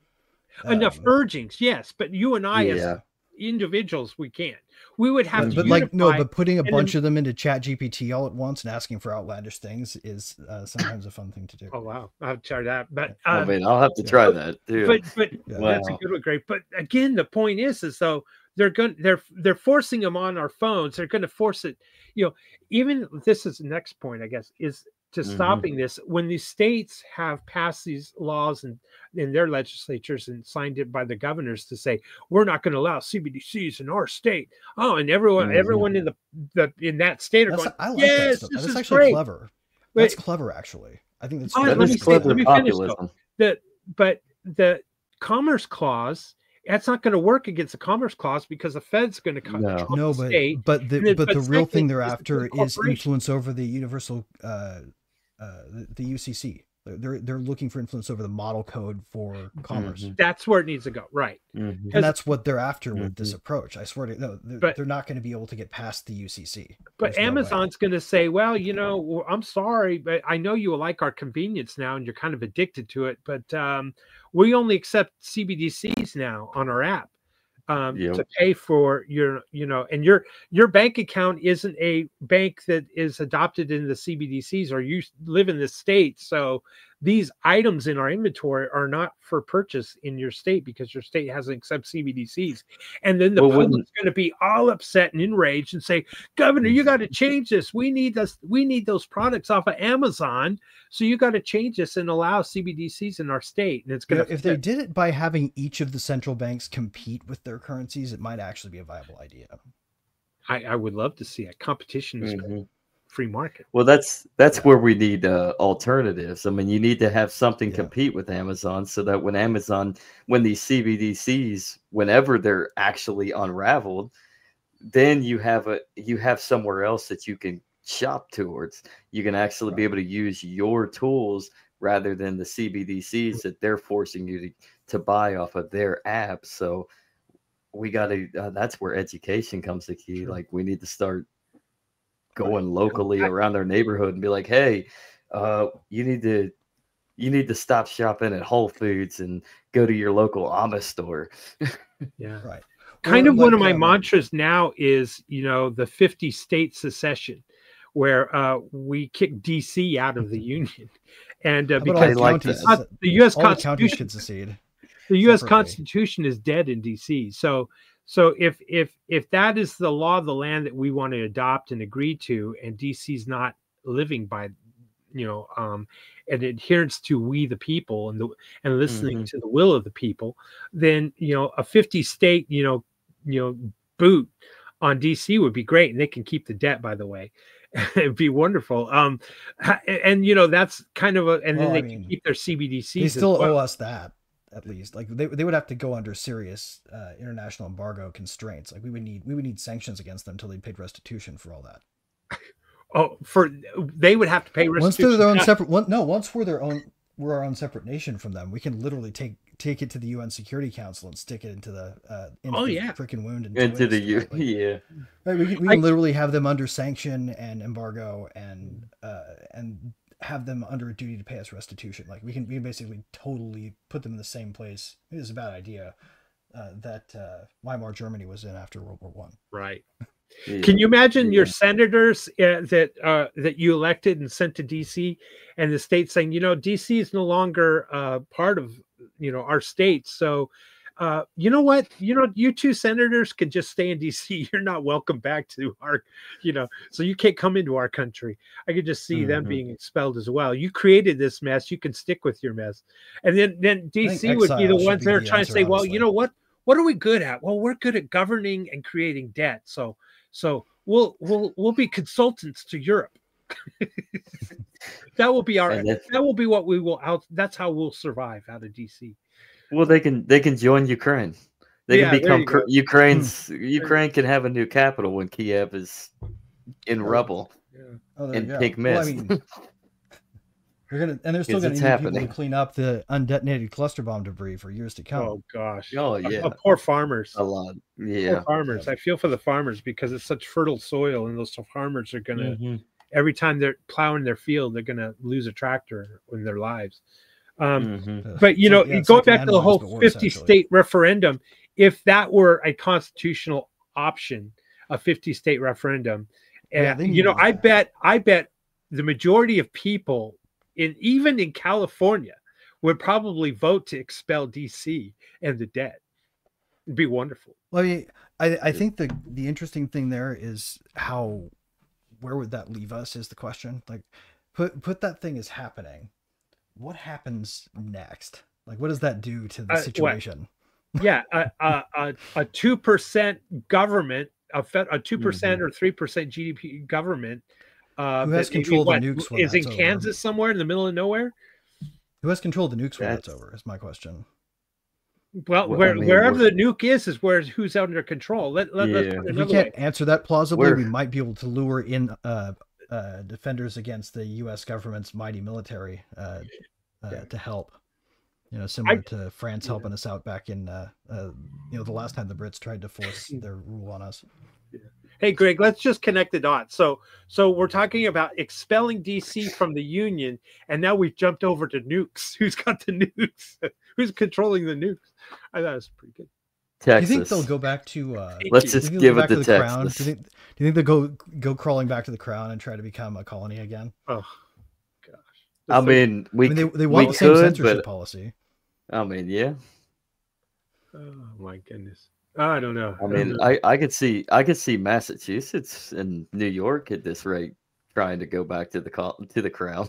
Enough urgings, yes, but you and I as individuals, we can't. We would have to. But putting a bunch of them into ChatGPT all at once and asking for outlandish things is sometimes a fun thing to do. Oh wow, I'll try that. But I mean, I'll have to try that too. But that's a good one, great. But again, the point is though, they're forcing them on our phones. They're going to force it. You know, even this is the next point, I guess, is to stopping this. When the states have passed these laws and in their legislatures and signed it by the governors to say, we're not going to allow CBDCs in our state. Oh, and everyone in in that state are going, I like yes, that this that's is actually great. Clever. That's clever, actually. I think that's let me finish though. But the Commerce Clause, that's not going to work against the Commerce Clause, because the Fed's going to come. No, but the real thing they're after is influence over the universal, the UCC. They're looking for influence over the model code for commerce. That's where it needs to go, right? And that's what they're after with this approach. I swear to they're not going to be able to get past the UCC. But Amazon's going to say, well, you know, I'm sorry, but I know you like our convenience now, and you're kind of addicted to it, but we only accept CBDCs now on our app to pay for your, you know, and your bank account isn't a bank that is adopted in the CBDCs, or you live in the state. So these items in our inventory are not for purchase in your state because your state hasn't accepted CBDCs. And then the public's going to be all upset and enraged and say, Governor, you got to change this. We need this. We need those products off of Amazon. So you got to change this and allow CBDCs in our state. And it's going to, if they did it by having each of the central banks compete with their currencies, it might actually be a viable idea. I would love to see it. Competition is free market. Well, that's where we need alternatives. I mean, you need to have something compete with Amazon so that when these CBDCs, whenever they're actually unraveled, then you have somewhere else that you can shop towards. You can actually be able to use your tools rather than the CBDCs that they're forcing you to buy off of their app. So we got to that's where education comes the key. Like, we need to start going locally around our neighborhood and be like, hey, you need to stop shopping at Whole Foods and go to your local Amish store. Yeah, right. Kind of one of my mantras now is, the 50 state secession, where we kick DC out of the union, and because the U.S. Constitution should secede. The U.S. Constitution is dead in D.C. So if that is the law of the land that we want to adopt and agree to, and D.C.'s not living by, and adherence to we the people and listening to the will of the people, then a 50 state boot on D.C. would be great, and they can keep the debt, by the way. It'd be wonderful. And that's kind of then they can keep their CBDCs. They still owe us that. At least, like they would have to go under serious international embargo constraints. Like we would need sanctions against them until they paid restitution for all that. They would have to pay restitution. Once they're their own separate. Once we're our own separate nation from them, we can literally take it to the UN Security Council and stick it into the freaking wound into the yeah. Right, we can literally have them under sanction and embargo and have them under a duty to pay us restitution. Like we can basically totally put them in the same place. It is a bad idea that Weimar Germany was in after World War One. Right. Yeah. Can you imagine your senators that you elected and sent to DC, and the state saying, DC is no longer part of our state, so you know what, you two senators can just stay in DC. You're not welcome back to our, so you can't come into our country. I could just see them being expelled as well. You created this mess. You can stick with your mess. And then DC would be the ones that are trying to say, well, honestly, what are we good at? Well, we're good at governing and creating debt. So we'll be consultants to Europe. That will be what we will that's how we'll survive out of DC. Well, they can join Ukraine. They can become Ukraine can have a new capital when Kiev is in rubble and pink mist. Well, they're still going to need people to clean up the undetonated cluster bomb debris for years to come. Oh gosh. Oh yeah. Poor farmers. A lot. Yeah. Poor farmers. I feel for the farmers because it's such fertile soil, and those farmers are going to every time they're plowing their field, they're going to lose a tractor in their lives. But going back to the whole 50 state referendum, if that were a constitutional option, a 50 state referendum, I bet the majority of people even in California would probably vote to expel DC and the debt. It'd be wonderful. Well, I think the interesting thing there is where would that leave us is the question. Like put that thing as happening. What happens next? Like, what does that do to the situation? Yeah, a 2% government, a 2% or 3% GDP government. Who has control of the nukes? Is in Kansas somewhere in the middle of nowhere? Who has control of the nukes when that's over? Is my question. Well, wherever the nuke is who's under control. Let's put it if we can't answer that plausibly, we might be able to lure in defenders against the U.S. government's mighty military to help. Similar to France helping us out back in the last time the Brits tried to force their rule on us. Hey, Greg, let's just connect the dots. So we're talking about expelling DC from the Union, and now we've jumped over to nukes. Who's got the nukes? Who's controlling the nukes? I thought it was pretty good. Texas. Do you think they'll go back to? Let's just give it to Texas. Crown? Do you think they'll go crawling back to the crown and try to become a colony again? Oh, gosh. I mean, they want the same censorship policy. I mean, yeah. Oh my goodness. I don't know. I mean, I could see Massachusetts and New York at this rate trying to go back to the crown.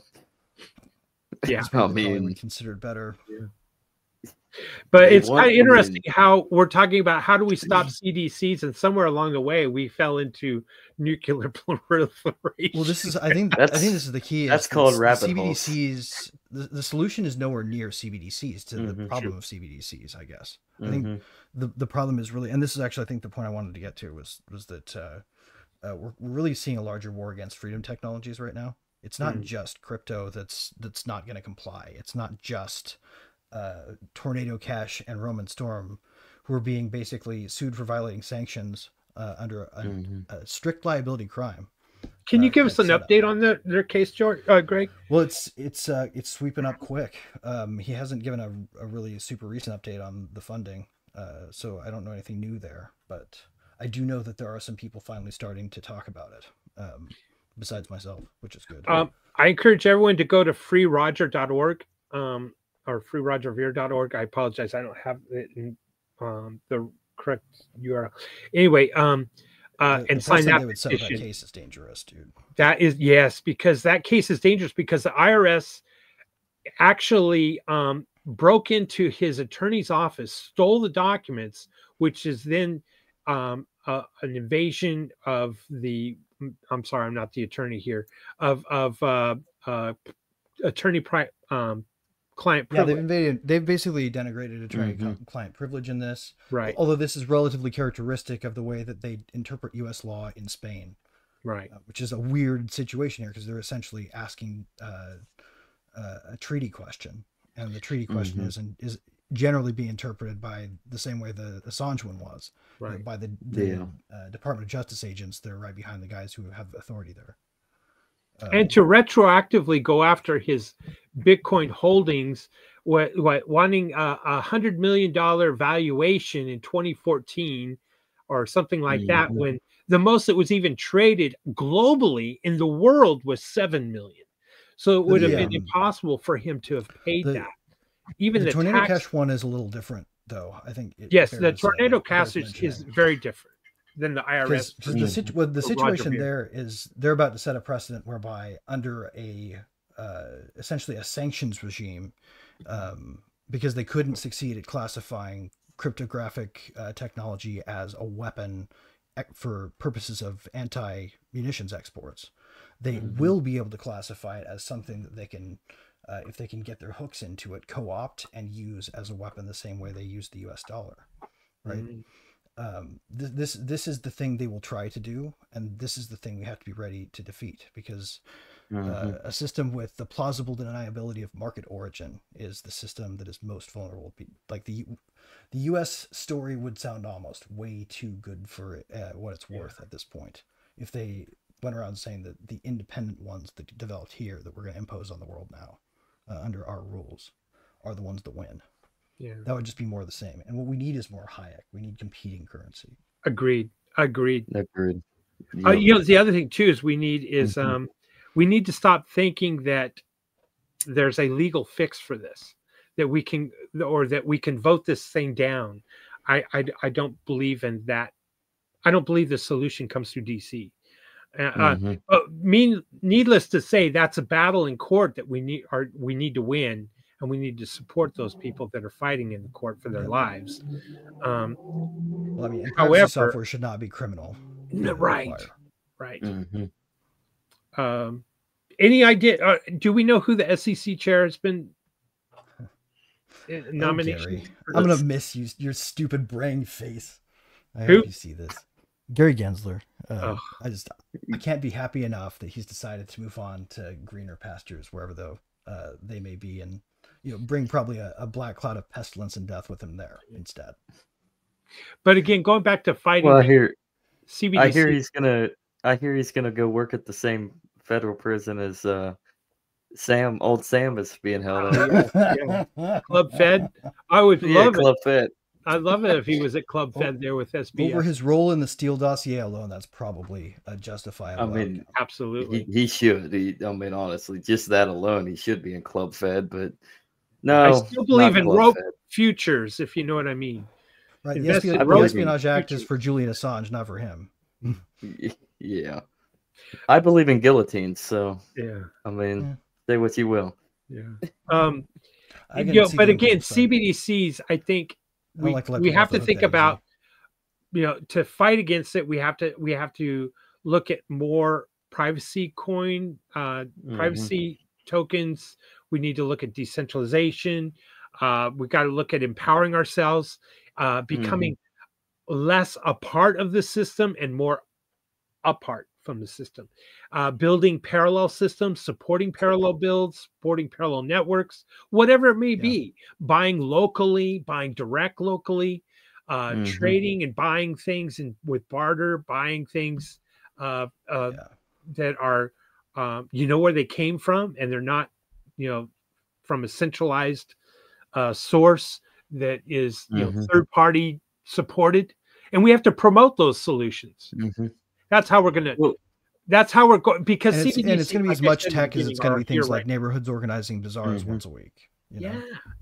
Yeah, I mean, considered better. Yeah. But it's kind of interesting how we're talking about how do we stop CDCs, and somewhere along the way we fell into nuclear proliferation. Well, I think this is the key. That's called rabbit CBDCs. The solution is nowhere near CBDCs to the problem of CBDCs. I guess. I think the problem is really, and this is actually I think the point I wanted to get to was that we're really seeing a larger war against freedom technologies right now. It's not just crypto that's not going to comply. It's not just Tornado Cash and Roman Storm, who are being basically sued for violating sanctions under a strict liability crime. Can you give us an update on their case, George, Greg? Well, it's sweeping up quick. He hasn't given a really super recent update on the funding, so I don't know anything new there. But I do know that there are some people finally starting to talk about it, besides myself, which is good. I encourage everyone to go to freeroger.org. Or freerogerveer.org. I apologize, I don't have it in the correct URL. Anyway, and sign that petition. That case is dangerous, dude. That is, yes, because that case is dangerous because the IRS actually broke into his attorney's office, stole the documents, which is then an invasion of the. I'm sorry, I'm not the attorney here. Of attorney client privilege. Yeah, they've basically denigrated attorney-client privilege in this. Right. Although this is relatively characteristic of the way that they interpret U.S. law in Spain. Right. Which is a weird situation here because they're essentially asking a treaty question, and the treaty question is generally being interpreted by the same way the Assange one was, right? By the Department of Justice agents that are right behind the guys who have authority there. And to retroactively go after his Bitcoin holdings, wanting a $100 million valuation in 2014 or something like that, when the most that was even traded globally in the world was 7 million. So it would have been impossible for him to have paid that. Even the Tornado Cash one is a little different, though. I think. Yes, the Tornado Cash is very different than the IRS. The situation there is they're about to set a precedent whereby under essentially a sanctions regime, because they couldn't succeed at classifying cryptographic technology as a weapon for purposes of anti-munitions exports, they will be able to classify it as something that they can, if they can get their hooks into it, co-opt and use as a weapon the same way they use the US dollar, right? This is the thing they will try to do, and this is the thing we have to be ready to defeat, because a system with the plausible deniability of market origin is the system that is most vulnerable. Like the U.S. story would sound almost way too good for what it's worth at this point if they went around saying that the independent ones that developed here that we're going to impose on the world now under our rules are the ones that win. Yeah, that would just be more of the same. And what we need is more Hayek. We need competing currency. Agreed. Yep. The other thing too is we need to stop thinking that there's a legal fix for this, that we can vote this thing down. I don't believe in that. I don't believe the solution comes through DC. Needless to say, that's a battle in court that we need to win. And we need to support those people that are fighting in the court for their lives. Well, I mean, however, software should not be criminal. Right. Any idea? Do we know who the SEC chair has been nominated? I'm gonna miss you, your stupid brain face. I hope you see this. Gary Gensler. I can't be happy enough that he's decided to move on to greener pastures, wherever they may be, and bring probably a black cloud of pestilence and death with him there instead. But again, going back to fighting, well, CBDC. I hear he's gonna go work at the same federal prison as old Sam is being held at. Club Fed. I would love Club Fed. I love it if he was at Club Fed there with SBS. Over his role in the Steele dossier alone, that's probably a justifiable. I mean, absolutely, he should. I mean, honestly, just that alone, he should be in Club Fed. But no, I still believe in rope futures, if you know what I mean. Right. The Espionage Act is for Julian Assange, not for him. Yeah. I believe in guillotines, so yeah. I mean, say what you will. Yeah. But again, CBDCs, I think we have to think about, to fight against it, we have to look at more privacy coin, privacy tokens. We need to look at decentralization. We got to look at empowering ourselves, becoming less a part of the system and more apart from the system, building parallel systems, supporting parallel builds, supporting parallel networks, whatever it may be, buying locally, buying direct locally, trading and buying things with barter, buying things that are, where they came from, and they're not, from a centralized source that is, third party supported. And we have to promote those solutions. That's how we're going to. That's how we're going, because it's going to be as much tech as it's going to be things like neighborhoods organizing bazaars once a week.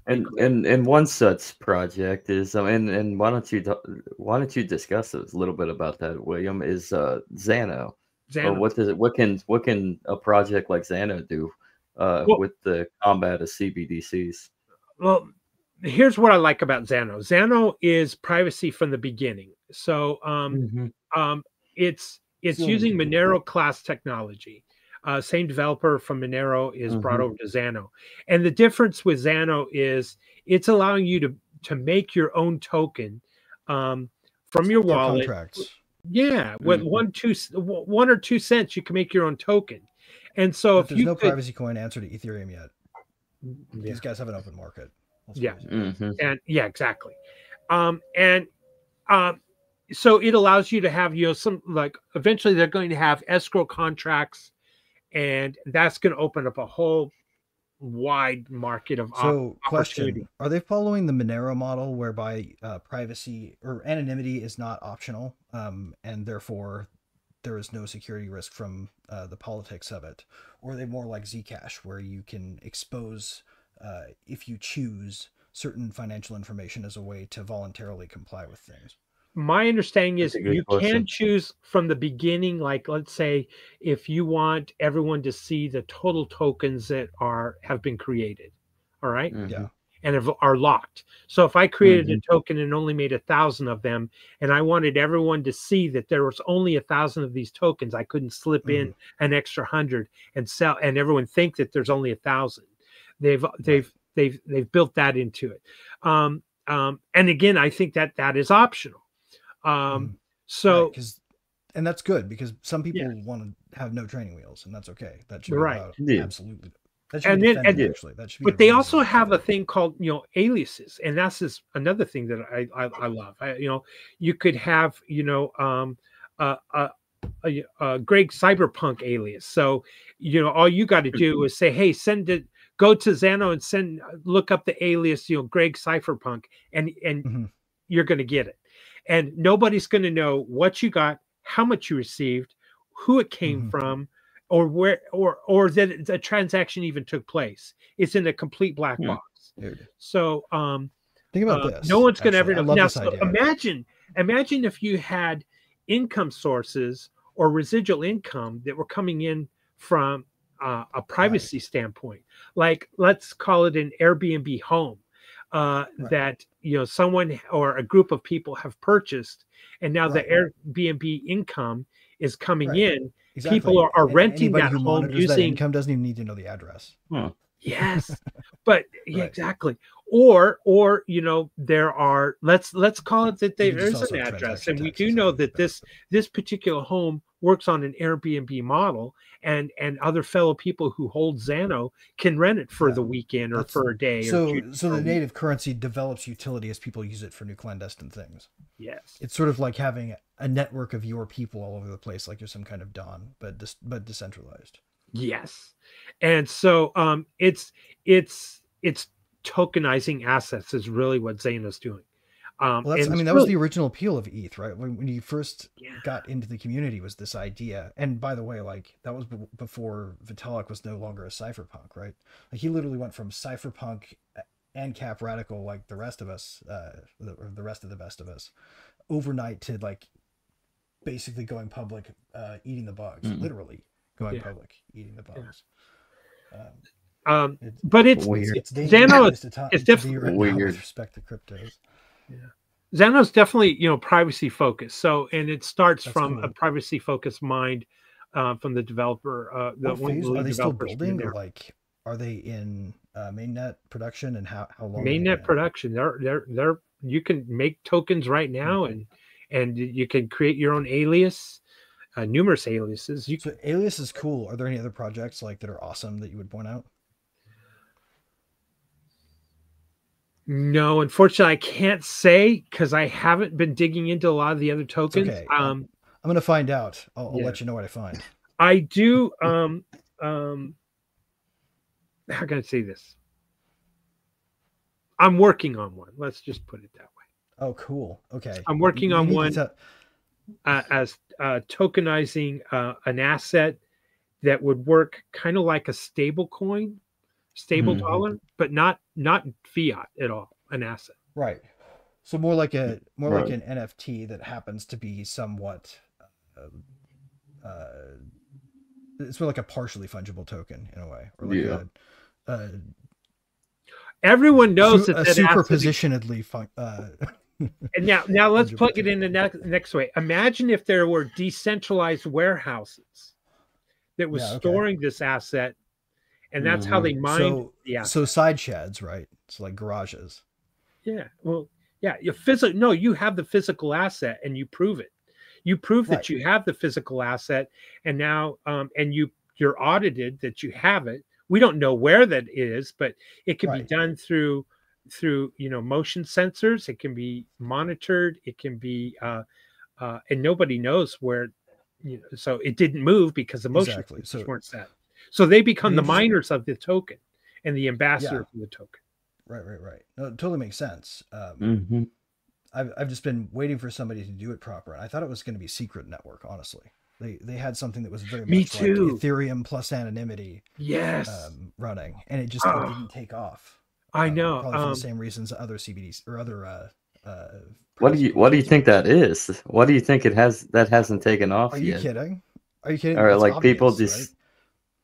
And one such project is, and why don't you discuss a little bit about that, William? Is Xano. Or what can a project like Xano do with the combat of CBDCs? Well, here's what I like about Xano. Xano is privacy from the beginning. So it's using Monero class technology. Same developer from Monero is brought over to Xano. And the difference with Xano is it's allowing you to make your own token from your wallet. Contracts. Yeah, with 1 or 2 cents, you can make your own token. And so if there's no privacy coin answer to Ethereum yet, these guys have an open market. And exactly. So it allows you to have, some, like, eventually they're going to have escrow contracts, and that's going to open up a whole wide market of question: are they following the Monero model, whereby privacy or anonymity is not optional, and therefore there is no security risk from the politics of it? Or are they more like Zcash, where you can expose, if you choose, certain financial information as a way to voluntarily comply with things? My understanding is you can choose from the beginning. Like, let's say if you want everyone to see the total tokens that have been created, all right? And are locked. So if I created a token and only made 1,000 of them, and I wanted everyone to see that there was only 1,000 of these tokens, I couldn't slip in an extra 100 and sell, and everyone think that there's only 1,000. They've built that into it. And again, I think that is optional. And that's good, because some people want to have no training wheels, and that's okay. That should be absolutely. That should be defended, actually. That should be. But they also have a thing called aliases, and that's another thing that I love. You could have a Greg Cyberpunk alias. So all you got to do is say, hey, go to Xano and look up the alias Greg Cyberpunk, and you're going to get it. And nobody's going to know what you got, how much you received, who it came from, or where, or that the transaction even took place. It's in a complete black box. So think about this. No one's going to ever know. Now, so imagine if you had income sources or residual income that were coming in from a privacy standpoint. Like, let's call it an Airbnb home. That someone or a group of people have purchased, and now the Airbnb income is coming in. Exactly. People are renting that home using that income doesn't even need to know the address. Yes, but exactly. Or there are let's call it that there is an address, and we do know that this particular home works on an Airbnb model, and other fellow people who hold Xano can rent it for the weekend or for a day. So the native currency develops utility as people use it for new clandestine things. Yes, it's sort of like having a network of your people all over the place, like you're some kind of Don, but decentralized. Yes, and so it's tokenizing assets is really what Xano's doing. Well, that's, I mean, that was the original appeal of ETH, right? When you first got into the community, was this idea. And by the way, like, that was before Vitalik was no longer a cypherpunk, right? Like, he literally went from cypherpunk and cap radical, like the rest of us, the rest of the best of us, overnight to like basically going public, eating the bugs, literally going public, eating the bugs. But it's weird. Xano is definitely weird with respect to cryptos. Yeah. Xano's definitely, you know, privacy focused. So, and it starts from cool. a privacy focused mind from the developer. Are they still building, or like, are they in mainnet production, and how long? Mainnet production. They're you can make tokens right now, and you can create your own alias, numerous aliases. So alias is cool. Are there any other projects like that are awesome that you would point out? No, unfortunately, I can't say because I haven't been digging into a lot of the other tokens. Okay. I'm going to find out. I'll let you know what I find. I do. How can I say this? I'm working on one. Let's just put it that way. Oh, cool. Okay. I'm working on one as tokenizing an asset that would work kind of like a stable coin. Stable dollar, but not fiat at all, an asset. Right. So more like an NFT that happens to be somewhat it's more like a partially fungible token in a way, or like everyone knows that superpositionedly and now let's plug it in the next way. Imagine if there were decentralized warehouses that was storing this asset. And that's how they mine the asset. So side sheds, right? So like garages. Yeah. Well, yeah. You have the physical asset, and you prove it. You prove that you have the physical asset, and now and you're audited that you have it. We don't know where that is, but it can be done through motion sensors. It can be monitored. It can be and nobody knows where. So it didn't move because the motion sensors weren't set. So they become the miners of the token and the ambassador for the token. Right. No, it totally makes sense. I've just been waiting for somebody to do it proper. And I thought it was going to be secret network, honestly. They had something that was very much like Ethereum plus anonymity running. And it just didn't take off. I know. Probably for the same reasons other CBDs or other what do you think that is? What do you think it has that hasn't taken off yet? Are you kidding? Or it's like obvious, people just right?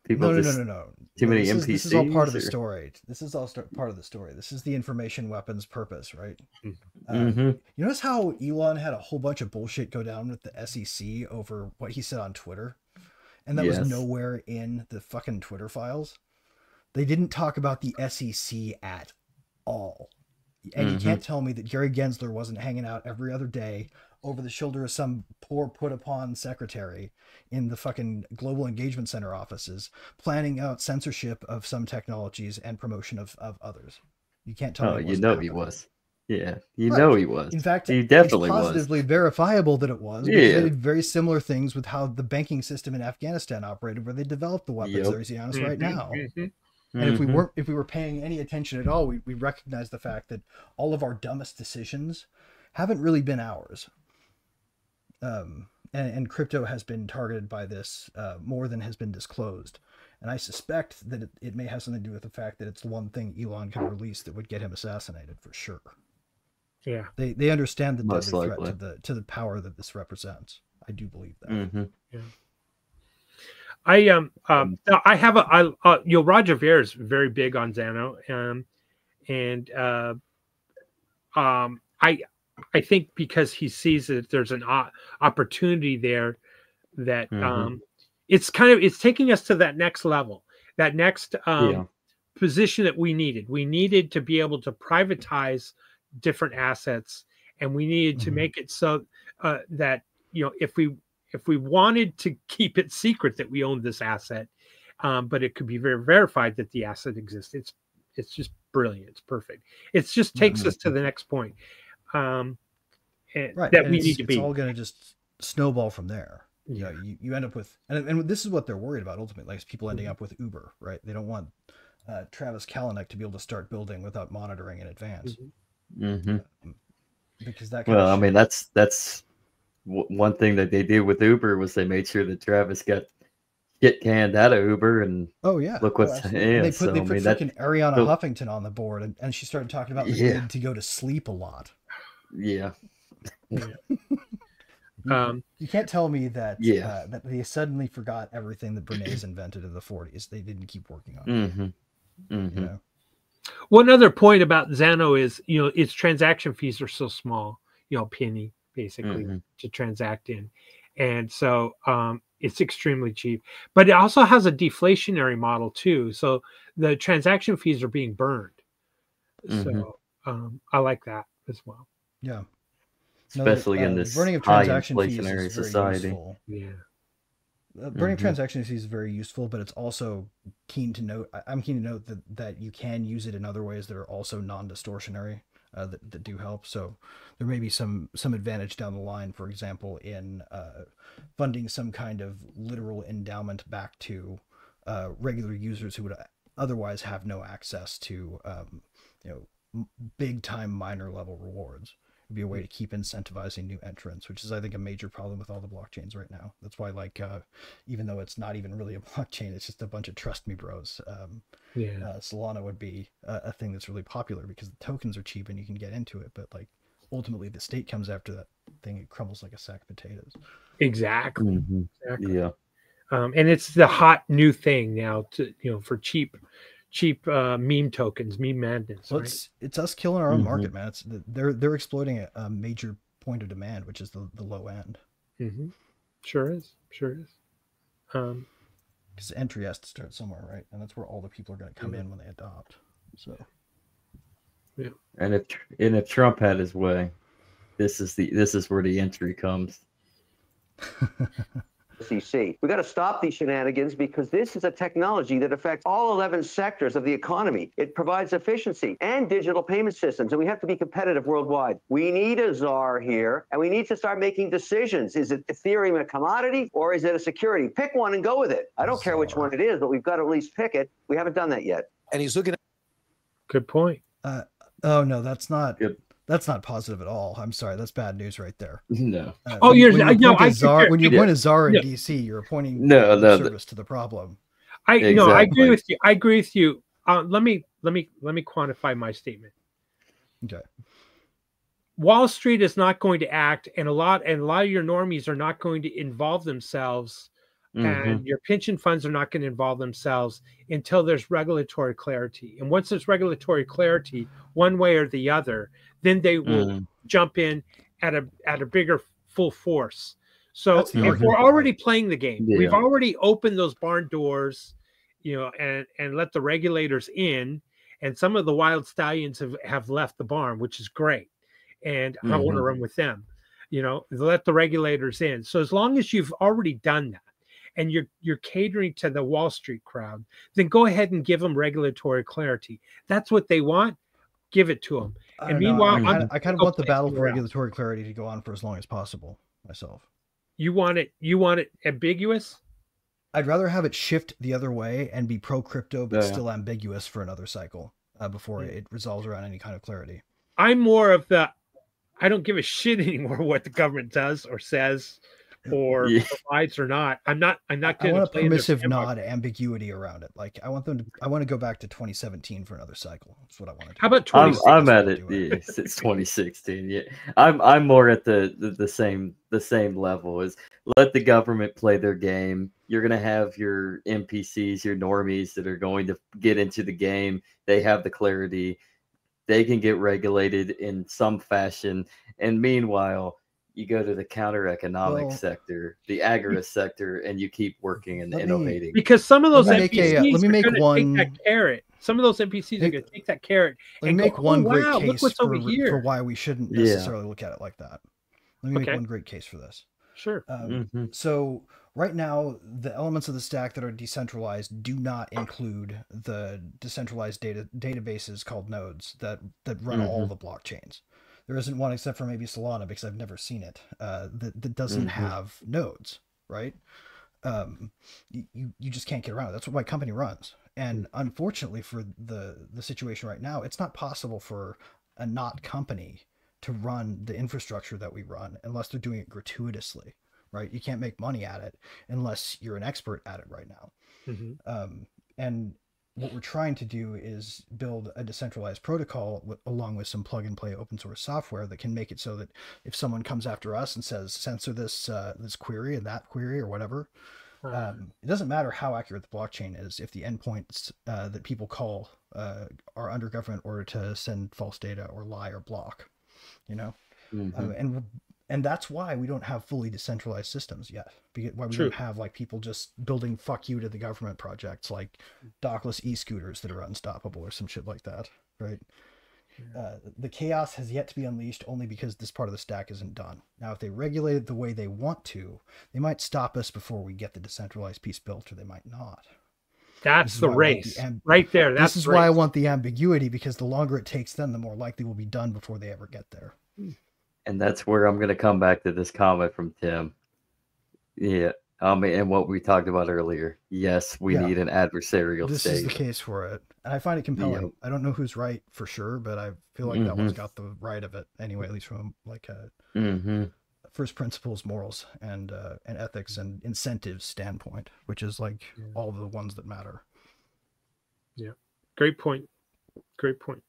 People no. Too many NPCs. This is all part of the story. This is all part of the story. This is the information weapons purpose, right? You notice how Elon had a whole bunch of bullshit go down with the SEC over what he said on Twitter, and that was nowhere in the fucking Twitter files. They didn't talk about the SEC at all, and you can't tell me that Gary Gensler wasn't hanging out every other day over the shoulder of some poor put-upon secretary in the fucking Global Engagement Center offices, planning out censorship of some technologies and promotion of others. You can't tell me. He was. Yeah, know he was. In fact, he definitely it's positively verifiable that it was. Because they did very similar things with how the banking system in Afghanistan operated, where they developed the weapons that are using on us right now. And if we were paying any attention at all, we recognize the fact that all of our dumbest decisions haven't really been ours. And crypto has been targeted by this more than has been disclosed. And I suspect that it may have something to do with the fact that it's the one thing Elon can release that would get him assassinated for sure. Yeah, they understand the deadly threat to the power that this represents. I do believe that. Yeah. I have Roger Ver is very big on Xano, I think because he sees that there's an opportunity there that it's taking us to that next level, that next position that we needed. We needed to be able to privatize different assets, and we needed to make it so that if we wanted to keep it secret that we owned this asset, but it could be verified that the asset exists. It's just brilliant. It's perfect. It just takes us to the next point. That we need to be. It's all going to just snowball from there. You end up with, and this is what they're worried about ultimately, like people ending up with Uber, right? They don't want Travis Kalanick to be able to start building without monitoring in advance. because that. Well, I mean, that's one thing that they did with Uber was they made sure that Travis got get canned out of Uber, and look what's they put freaking Ariana Huffington on the board, and she started talking about the need to go to sleep a lot. Yeah. You can't tell me that that they suddenly forgot everything that Bernays invented in the 40s. They didn't keep working on it. You know? One other point about Xano is, its transaction fees are so small, penny basically to transact in. And so it's extremely cheap, but it also has a deflationary model too. So the transaction fees are being burned. So I like that as well. Yeah. Especially in this burning of high transaction inflationary fees is society. Useful. Yeah. Burning transaction fees is very useful, but it's also keen to note. I'm keen to note that you can use it in other ways that are also non-distortionary that do help. So there may be some advantage down the line, for example, in funding some kind of literal endowment back to regular users who would otherwise have no access to big time miner level rewards. Be a way to keep incentivizing new entrants, which is, I think, a major problem with all the blockchains right now. That's why, even though it's not even really a blockchain, it's just a bunch of trust me bros. Solana would be a thing that's really popular because the tokens are cheap and you can get into it. But ultimately, the state comes after that thing; it crumbles like a sack of potatoes. Exactly. Yeah. And it's the hot new thing now for cheap meme tokens, meme madness. Well, it's us killing our own market, man. They're exploiting a major point of demand, which is the low end. Sure is. Because entry has to start somewhere, right? And that's where all the people are going to come in when they adopt. So, yeah. And if Trump had his way, this is where the entry comes. SEC. We got to stop these shenanigans because this is a technology that affects all 11 sectors of the economy. It provides efficiency and digital payment systems, and we have to be competitive worldwide. We need a czar here, and we need to start making decisions. Is it Ethereum a commodity or is it a security? Pick one and go with it. I don't care which one it is, but we've got to at least pick it. We haven't done that yet. And he's looking at... Good point. Oh no, that's not good. That's not positive at all. I'm sorry. That's bad news right there. No. When you point a czar in DC, you're appointing service to the problem. I agree with you. I agree with you. Let me quantify my statement. Okay. Wall Street is not going to act, and a lot of your normies are not going to involve themselves, and your pension funds are not going to involve themselves until there's regulatory clarity. And once there's regulatory clarity, one way or the other, then they will jump in at a bigger full force. So if we're already playing the game, we've already opened those barn doors, and let the regulators in, and some of the wild stallions have left the barn, which is great. And I want to run with them, let the regulators in. So as long as you've already done that and you're catering to the Wall Street crowd, then go ahead and give them regulatory clarity. That's what they want. Give it to them. And meanwhile, I kind of want the battle for regulatory clarity to go on for as long as possible myself. You want it ambiguous? I'd rather have it shift the other way and be pro crypto, but still ambiguous for another cycle before it resolves around any kind of clarity. I'm more of I don't give a shit anymore what the government does or says or provides or not. I'm not going to. I want a permissive nod ambiguity around it. I want to go back to 2017 for another cycle. That's what I want to do. How about 2016? I'm at it. Yes, it's 2016. Yeah, I'm more at the same level. Is let the government play their game. You're gonna have your NPCs, your normies that are going to get into the game. They have the clarity. They can get regulated in some fashion, and meanwhile, you go to the counter-economic sector, the agri sector, and you keep working and innovating. Because some of those NPCs are going to take that carrot. Some of those NPCs are going to take that carrot and make one great case for why we shouldn't necessarily look at it like that. Let me make one great case for this. Sure. So right now, the elements of the stack that are decentralized do not include the decentralized databases called nodes that run all the blockchains. There isn't one except for maybe Solana, because I've never seen it, that doesn't have nodes, right? You just can't get around it. That's what my company runs. And unfortunately for the situation right now, it's not possible for a not company to run the infrastructure that we run unless they're doing it gratuitously, right? You can't make money at it unless you're an expert at it right now. And what we're trying to do is build a decentralized protocol along with some plug and play open source software that can make it so that if someone comes after us and says, censor this, this query and that query or whatever, it doesn't matter how accurate the blockchain is if the endpoints that people call are under government order to send false data or lie or block, you know? And that's why we don't have fully decentralized systems yet. Why we don't have like people just building fuck you to the government projects like dockless e-scooters that are unstoppable or some shit like that, right? The chaos has yet to be unleashed only because this part of the stack isn't done. Now, if they regulate it the way they want to, they might stop us before we get the decentralized piece built, or they might not. That's the race right there. This is why I want the ambiguity, because the longer it takes them, the more likely we'll be done before they ever get there. And that's where I'm going to come back to this comment from Tim. Yeah. And what we talked about earlier. Yes, we need an adversarial state. This is the case for it. And I find it compelling. I don't know who's right for sure, but I feel like that one's got the right of it anyway, at least from like a first principles, morals, and ethics and incentives standpoint, which is like all the ones that matter. Yeah. Great point. Great point.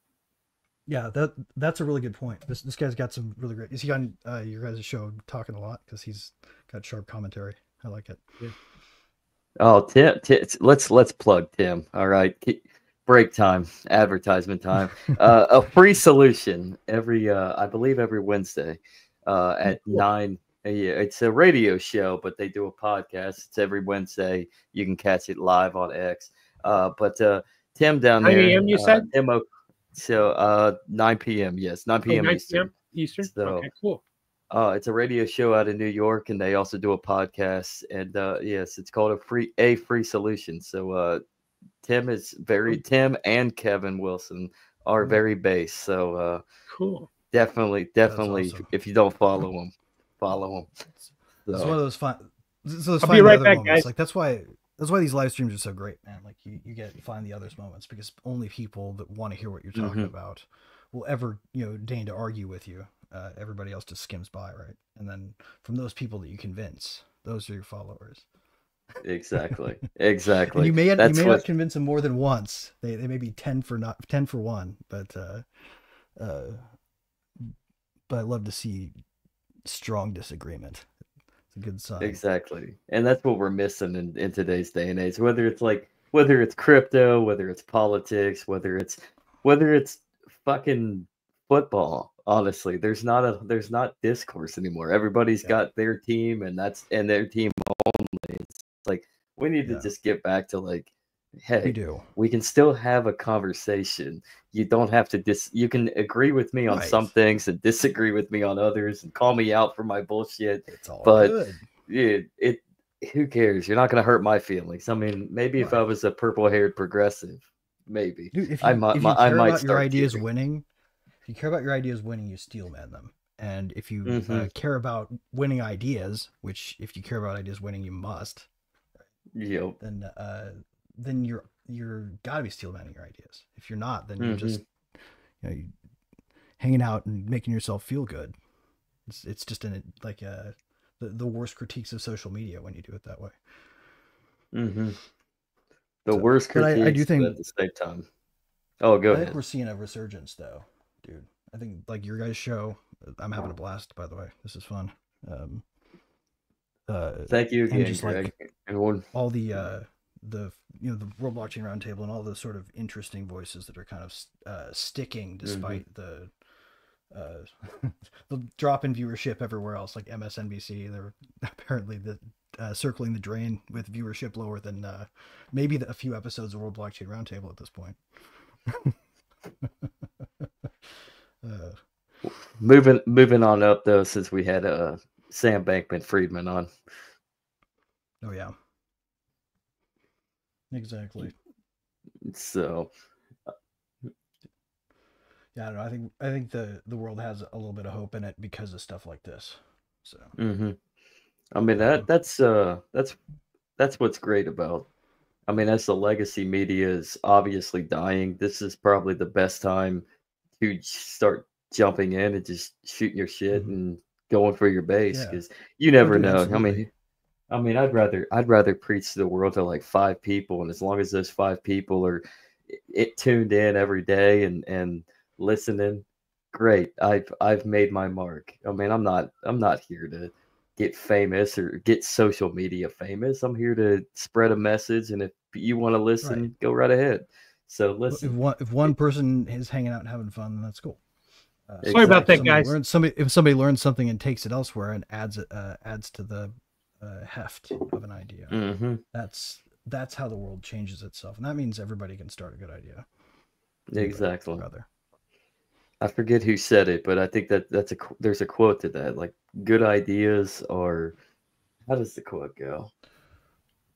Yeah, that's a really good point. This guy's got some really great. Is he on your guys' show talking a lot? Because he's got sharp commentary. I like it. Yeah. Oh, Tim, let's plug Tim. All right, break time, advertisement time. A free solution every I believe every Wednesday at 9. Yeah, it's a radio show, but they do a podcast. It's every Wednesday. You can catch it live on X. But Tim down there. 9 a.m. You said? So 9 p.m. Yes, 9 p.m. 9 Eastern. Eastern. So, okay, cool. It's a radio show out of New York, and they also do a podcast. And yes, it's called a free solution. So Tim and Kevin Wilson are very base. So cool. Definitely. Awesome. If you don't follow them, follow them. So. It's one of those fun. So I'll be right back, guys. Like that's why these live streams are so great, man. Like you get find the others moments because only people that want to hear what you're talking about will ever deign to argue with you. Everybody else just skims by, right? And then from those people that you convince, those are your followers. Exactly. And you may not convince them more than once. They may be 10 for 1, but I love to see strong disagreement. It's a good sign. Exactly. And that's what we're missing in today's day and age. Whether it's crypto, whether it's politics, whether it's fucking football. Honestly, there's not discourse anymore. Everybody's got their team and their team only. It's like we need to just get back to like, hey, we can still have a conversation. You don't have to you can agree with me on some things and disagree with me on others and call me out for my bullshit. It's all good. Who cares? You're not going to hurt my feelings. I mean, maybe if I was a purple-haired progressive, maybe. Dude, if you care about your ideas winning, you steel man them. And if you care about winning ideas, which if you care about ideas winning, you must. Yep. Then you're gotta be steel manning your ideas. If you're not, then you're just you hanging out and making yourself feel good. It's just the worst critiques of social media when you do it that way. The worst critiques, I do think at the same time. Oh, go ahead. I think we're seeing a resurgence, though, dude. I think like your guys' show. I'm having a blast, by the way. This is fun. Thank you again, just Greg. Like all the World Blockchain Roundtable and all the sort of interesting voices that are kind of sticking despite the drop in viewership everywhere else, like MSNBC. They're apparently circling the drain with viewership lower than maybe a few episodes of World Blockchain Roundtable at this point. Moving on up though, since we had Sam Bankman-Friedman on. Oh yeah, exactly. So yeah, I don't know. I think the world has a little bit of hope in it because of stuff like this. So I mean that's what's great about. I mean, as the legacy media is obviously dying, this is probably the best time to start jumping in and just shooting your shit and going for your base, because you never know. Absolutely. I mean, I'd rather preach to the world to like 5 people, and as long as those 5 people are tuned in every day and listening, great. I've made my mark. I mean, I'm not here to get famous or get social media famous. I'm here to spread a message, and if you want to listen, go right ahead. So listen. If one person is hanging out and having fun, then that's cool. Sorry about that, guys. If somebody learns something and takes it elsewhere and adds to the heft of an idea, that's how the world changes itself, and that means everybody can start a good idea. Exactly. I forget who said it, but I think there's a quote to that, like good ideas are. How does the quote go?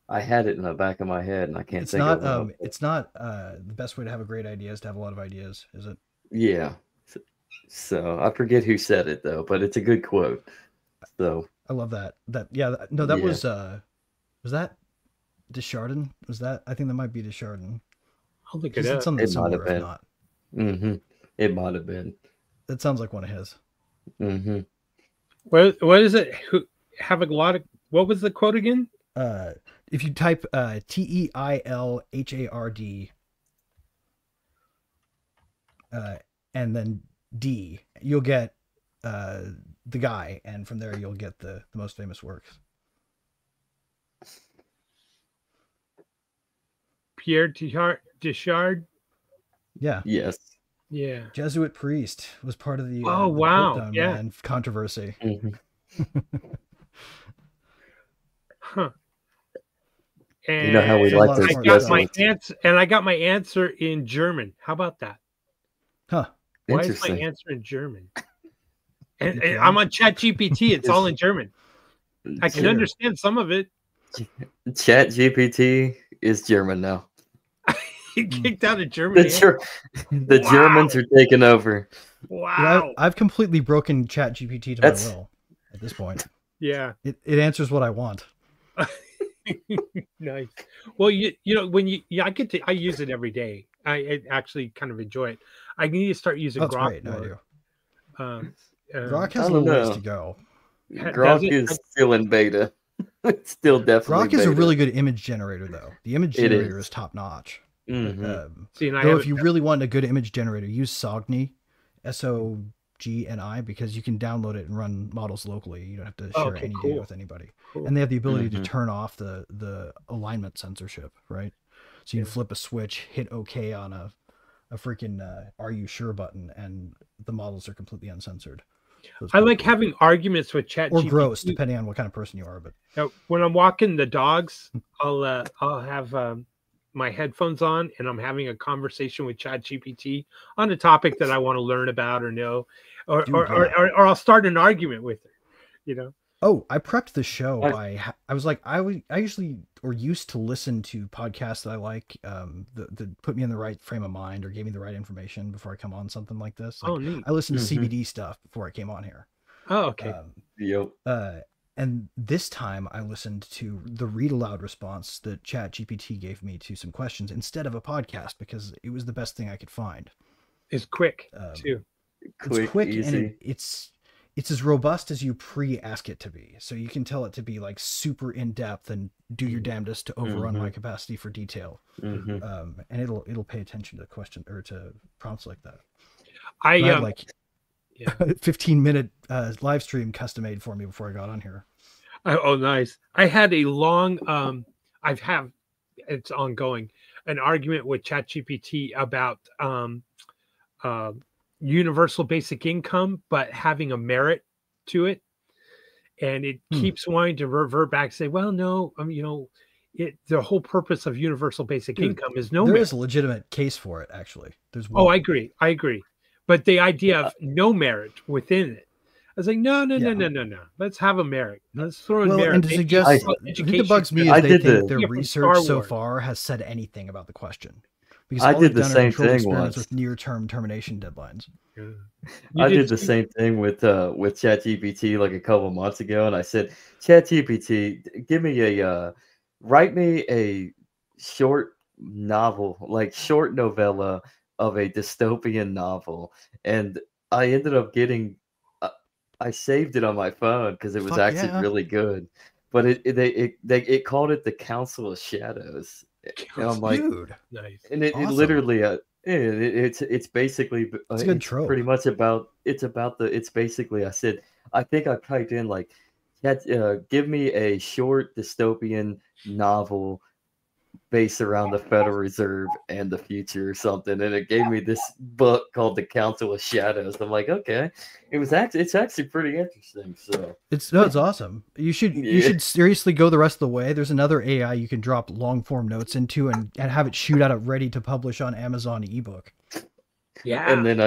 I had it in the back of my head, and I can't think of it. It's not the best way to have a great idea is to have a lot of ideas, is it? Yeah. So I forget who said it though, but it's a good quote. So I love that. Was that Desjardins? Was that? I think that might be Desjardins. I'll look it up. Something similar, if not. It might have been. That sounds like one of his. What is it? Have a lot of. What was the quote again? If you type TEILHARD and then D, you'll get the guy, and from there you'll get the most famous works. Pierre Deschard. Yeah. Yes. Yeah. Jesuit priest was part of the the controversy. Huh. And you know how we like those. I got my answer in German. How about that? Huh. Why is my answer in German? And I'm on ChatGPT. It's all in German. I can understand some of it. ChatGPT is German now. Kicked out of Germany. The Germans are taking over. Wow. I've completely broken ChatGPT to my will at this point. Yeah. It answers what I want. Nice. Well, you know when I use it every day. I actually kind of enjoy it. I need to start using Grok. Grok has a little ways to go. Grok is still in beta. It's still definitely Grok is a really good image generator, though. The image generator is top notch. If you really want a good image generator, use Sogni, SOGNI, because you can download it and run models locally. You don't have to share any data with anybody. And they have the ability to turn off the alignment censorship, right? So you can flip a switch, hit OK on a freaking "Are you sure?" button, and the models are completely uncensored. So I like having arguments with ChatGPT. Or gross, depending on what kind of person you are. But when I'm walking the dogs, I'll have my headphones on, and I'm having a conversation with ChatGPT on a topic that I want to learn about or know, or I'll start an argument with her. You know. Oh, I prepped the show by. I was like, I usually or used to listen to podcasts that I like, that put me in the right frame of mind or gave me the right information before I come on something like this. Like, neat. I listened to CBD stuff before I came on here. Oh, okay. And this time I listened to the read aloud response that ChatGPT gave me to some questions instead of a podcast, because it was the best thing I could find. It's quick too. It's quick, easy. And it's as robust as you pre-ask it to be. So you can tell it to be like super in-depth and do your damnedest to overrun my capacity for detail. And it'll pay attention to question or to prompts like that. I had 15-minute live stream custom made for me before I got on here. Oh, nice. I had a long it's ongoing, an argument with ChatGPT about universal basic income, but having a merit to it, and it keeps wanting to revert back, say, well, no, the whole purpose of universal basic income is no merit. There is a legitimate case for it, actually. There's one. I agree, but the idea of no merit within it, I was like, no, let's have a merit. Let's throw in merit. And to suggest, I think it bugs me is they think their research so far has said anything about the question. Because I did the same thing once with near-term termination deadlines. I did the same thing with ChatGPT like a couple months ago, and I said, ChatGPT, write me a short novel, like short novella of a dystopian novel, and I ended up getting. I saved it on my phone because it was actually really good. But it called it the Council of Shadows. And I'm like, dude, nice. And it awesome. literally it's basically it's a good trope. Pretty much about it's basically I think I typed in like give me a short dystopian novel based around the Federal Reserve and the future or something, and it gave me this book called The Council of Shadows. I'm like, okay, it's actually pretty interesting. So it's awesome. You should seriously go the rest of the way. There's another AI you can drop long form notes into and have it shoot out it ready to publish on Amazon ebook. Yeah, and then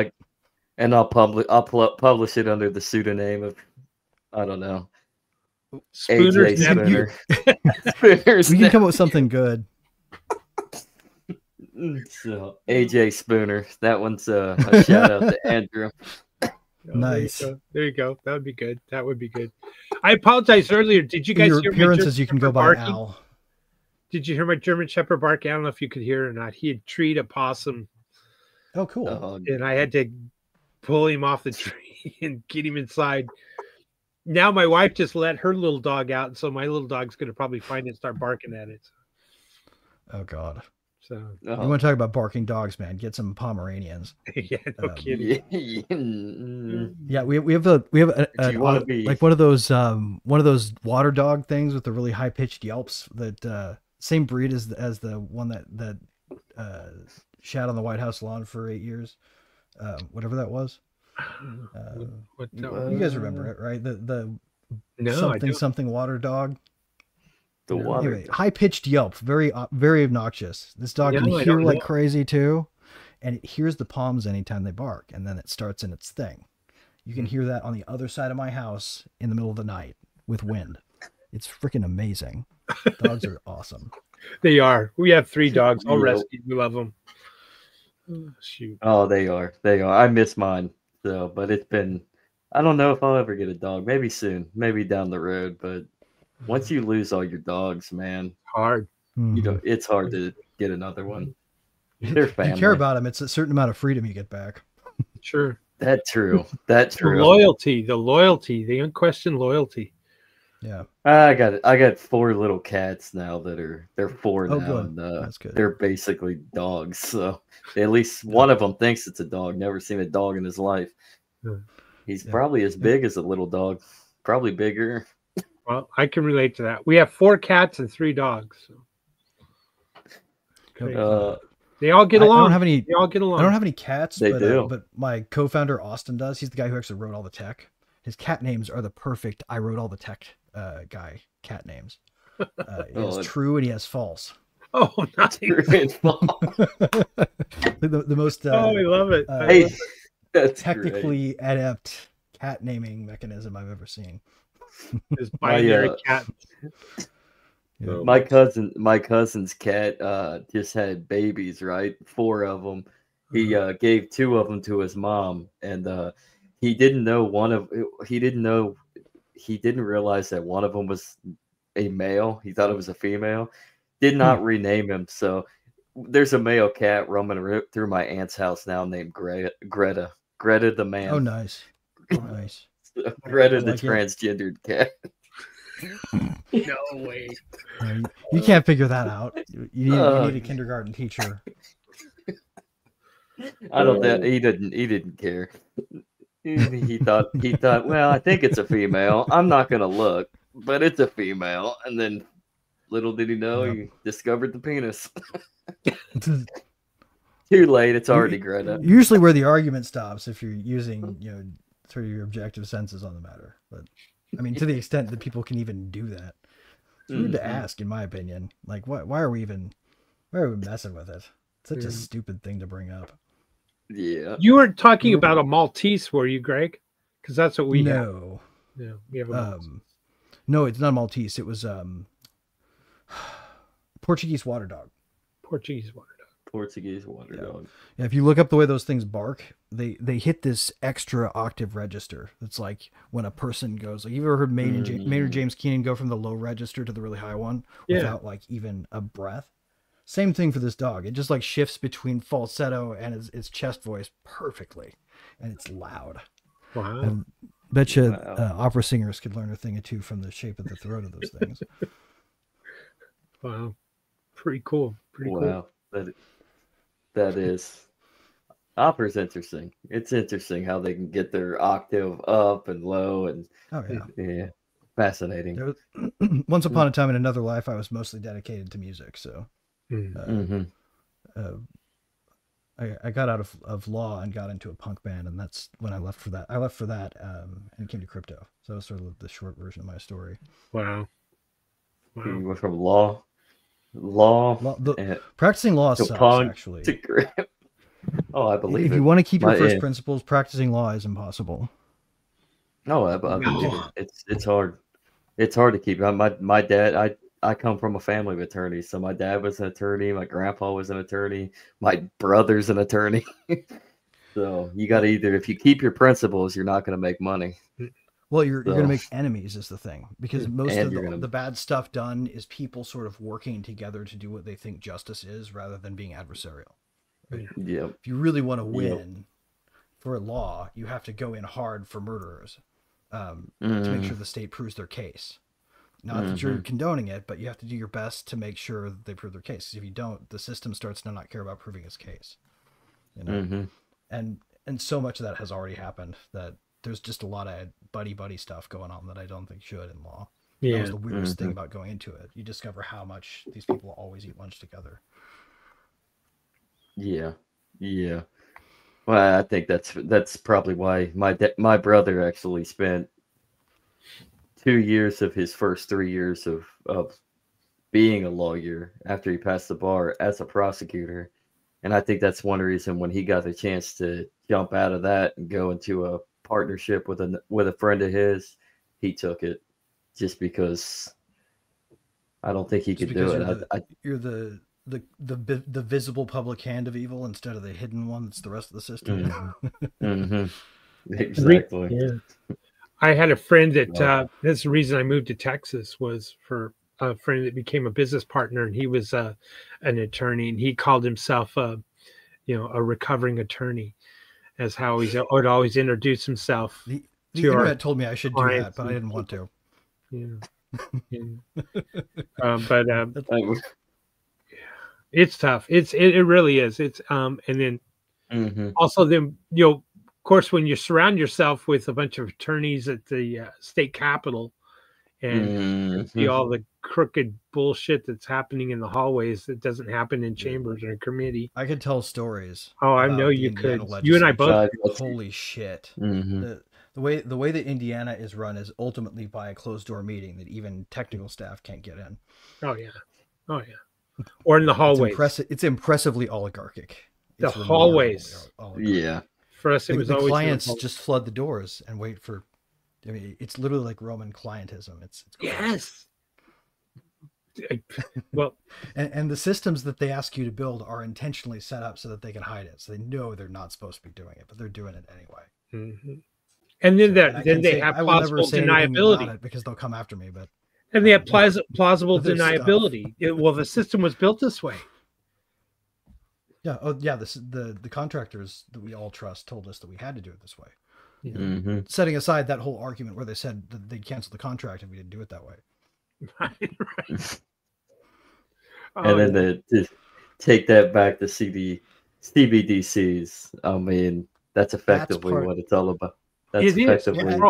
I'll publish it under the pseudonym of, I don't know, AJ Spooner. We can come up with something good. So AJ Spooner. That one's a shout out to Andrew. Nice. There you go. That would be good. That would be good. I apologized earlier. Did you guys your hear appearances? You can go by Al. Did you hear my German Shepherd bark? I don't know if you could hear it or not. He had treed a possum. Oh, cool. And I had to pull him off the tree and get him inside. Now my wife just let her little dog out, and so my little dog's going to probably find it and start barking at it. Oh God. So you want to talk about barking dogs, man? Get some Pomeranians. Yeah, no kidding. Yeah, we have like one of those water dog things with the really high pitched yelps. That same breed as the one that shat on the White House lawn for 8 years, whatever that was. You guys remember it, right? The something water dog. The water. Anyway, high pitched yelp, very obnoxious. This dog can hear like crazy too, and it hears the palms anytime they bark, and then it starts in its thing. You can hear that on the other side of my house in the middle of the night with wind. It's freaking amazing. Dogs are awesome. They are. We have 3 dogs. All rescued. We love them. Oh, shoot. Oh, they are. I miss mine. So, but it's been. I don't know if I'll ever get a dog. Maybe soon. Maybe down the road. But once you lose all your dogs, man, hard. It's hard to get another one. They're family. You care about them. It's a certain amount of freedom you get back. Sure. That's true. That's true. The loyalty, the unquestioned loyalty. Yeah. I got 4 little cats now they're 4 now. Good. And, that's good. They're basically dogs. So at least one of them thinks it's a dog. Never seen a dog in his life. He's probably as big as a little dog. Probably bigger. Well, I can relate to that. We have 4 cats and 3 dogs. So. They all get along. I don't have any. They all get along. I don't have any cats. They do. But my co-founder Austin does. He's the guy who actually wrote all the tech. His cat names are the perfect I wrote all the tech guy cat names. He has true and he has false. Oh, nice. True and false. the most. We love it. That's technically adept cat naming mechanism I've ever seen. His binary cat. Yeah. My cousin's cat just had babies, right? 4 of them. He gave 2 of them to his mom, and he didn't realize that one of them was a male. He thought it was a female. Did not rename him. So there's a male cat roaming through my aunt's house now named Greta the man. Oh, nice. Nice. Greta the transgendered cat. No way. You can't figure that out. You need a kindergarten teacher. I don't think he didn't care. He thought, well, I think it's a female. I'm not gonna look, but it's a female. And then little did he know, he discovered the penis. Too late, it's already Greta. Usually where the argument stops if you're using, sort of your objective senses on the matter. But I mean, to the extent that people can even do that. It's rude to ask, in my opinion. Like, why are we messing with it? It's such a stupid thing to bring up. Yeah. You were talking about a Maltese, were you, Greg? Because that's what we have. Yeah, we have a Maltese. No, it's not Maltese. It was Portuguese water dog. Portuguese water dog. Yeah, if you look up the way those things bark, they hit this extra octave register. It's like when a person goes, like, you've ever heard Maynard James Keenan go from the low register to the really high one without like even a breath? Same thing for this dog. It just like shifts between falsetto and its chest voice perfectly. and it's loud. Wow. And bet you opera singers could learn a thing or two from the shape of the throat of those things. Wow. Pretty cool. Pretty cool. That is. Opera's interesting. It's interesting how they can get their octave up and low, and fascinating. Once upon a time in another life, I was mostly dedicated to music. So I got out of law and got into a punk band, and that's when I left for that. I left for that and came to crypto. So that was sort of the short version of my story. Wow. You went from practicing law sucks, actually. Oh, I believe if you want to keep your first principles, practicing law is impossible. No, I believe it. It's hard. It's hard to keep. My dad, I come from a family of attorneys. So my dad was an attorney. My grandpa was an attorney. My brother's an attorney. So you got to either, if you keep your principles, you're not going to make money. Well, you're going to make enemies is the thing, because most of the bad stuff done is people sort of working together to do what they think justice is rather than being adversarial. Right? Yep. If you really want to win for a law, you have to go in hard for murderers to make sure the state proves their case. Not that you're condoning it, but you have to do your best to make sure that they prove their case. If you don't, the system starts to not care about proving its case. You know? And so much of that has already happened that there's just a lot of buddy stuff going on that I don't think should in law. Yeah. That was the weirdest thing about going into it. You discover how much these people always eat lunch together. Yeah. Yeah. Well, I think that's probably why my brother actually spent 2 years of his first 3 years of being a lawyer after he passed the bar as a prosecutor. And I think that's one reason when he got the chance to jump out of that and go into a partnership with a friend of his, he took it just because I don't think he could do it. You're the visible public hand of evil instead of the hidden one that's the rest of the system. Exactly. Yeah. I had a friend that that's the reason I moved to Texas was for a friend that became a business partner, and he was an attorney, and he called himself a recovering attorney, as how he would always introduce himself. The internet told me I should do that, but I didn't want to. But it's tough. It really is. It's and then also then of course, when you surround yourself with a bunch of attorneys at the state capitol and see all the crooked bullshit that's happening in the hallways that doesn't happen in chambers or committee. I could tell stories. Oh, I know you could. You and I both. Holy shit. The way that Indiana is run is ultimately by a closed door meeting that even technical staff can't get in. Oh, yeah. Or in the hallways. It's impressively oligarchic. The hallways. Yeah. For us, it was always clients just flood the doors and wait for. I mean, it's literally like Roman clientism. It's yes. Well, and the systems that they ask you to build are intentionally set up so that they can hide it. So they know they're not supposed to be doing it, but they're doing it anyway. And then they have plausible deniability because they'll come after me. But they have plausible deniability. Well, the system was built this way. Yeah. Oh, yeah. The contractors that we all trust told us that we had to do it this way. Setting aside that whole argument where they said that they'd cancel the contract if we didn't do it that way. Right. And then to take that back to CBDCs, I mean, that's effectively what it's all about. That's effectively.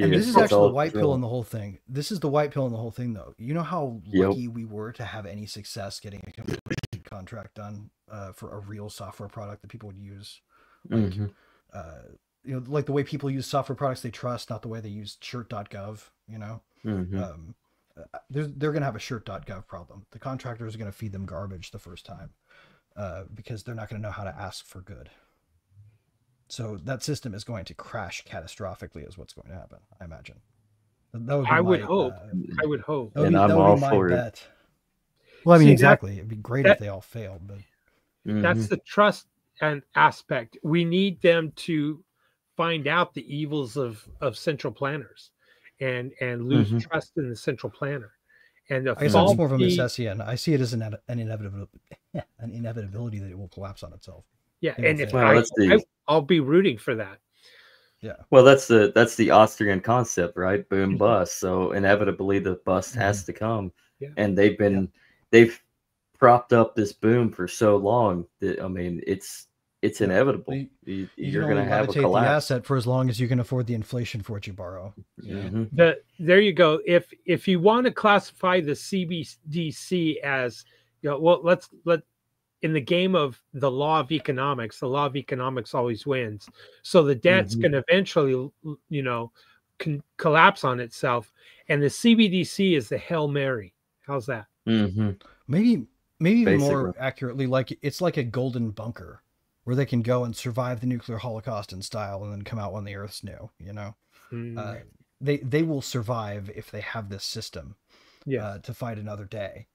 And this is actually the white pill in the whole thing. This is the white pill in the whole thing, though. You know how lucky we were to have any success getting a complete contract done for a real software product that people would use. Like, like the way people use software products they trust, not the way they use shirt.gov, they're going to have a shirt.gov problem. The contractors are going to feed them garbage the first time because they're not going to know how to ask for good. So that system is going to crash catastrophically is what's going to happen, I imagine. That would be I would hope. And I'm all for it. Well, I mean, exactly. It'd be great if they all failed, but that's the trust and aspect. We need them to find out the evils of central planners and lose trust in the central planner. And I guess that's more of a necessity, and I see it as an inevitability that it will collapse on itself. Yeah, and if I'll be rooting for that. Yeah. Well, that's the Austrian concept, right? Boom bust. So inevitably the bust has to come. Yeah. And they've propped up this boom for so long that, I mean, it's inevitable. You're going to have a collapse. The asset for as long as you can afford the inflation for what you borrow. There you go. If you want to classify the CBDC as, well, let's in the game of the law of economics always wins. So the debt's going to eventually, can collapse on itself, and the CBDC is the Hail Mary. How's that? Maybe even more accurately, like it's like a golden bunker where they can go and survive the nuclear holocaust in style and then come out when the Earth's new. They will survive if they have this system to fight another day.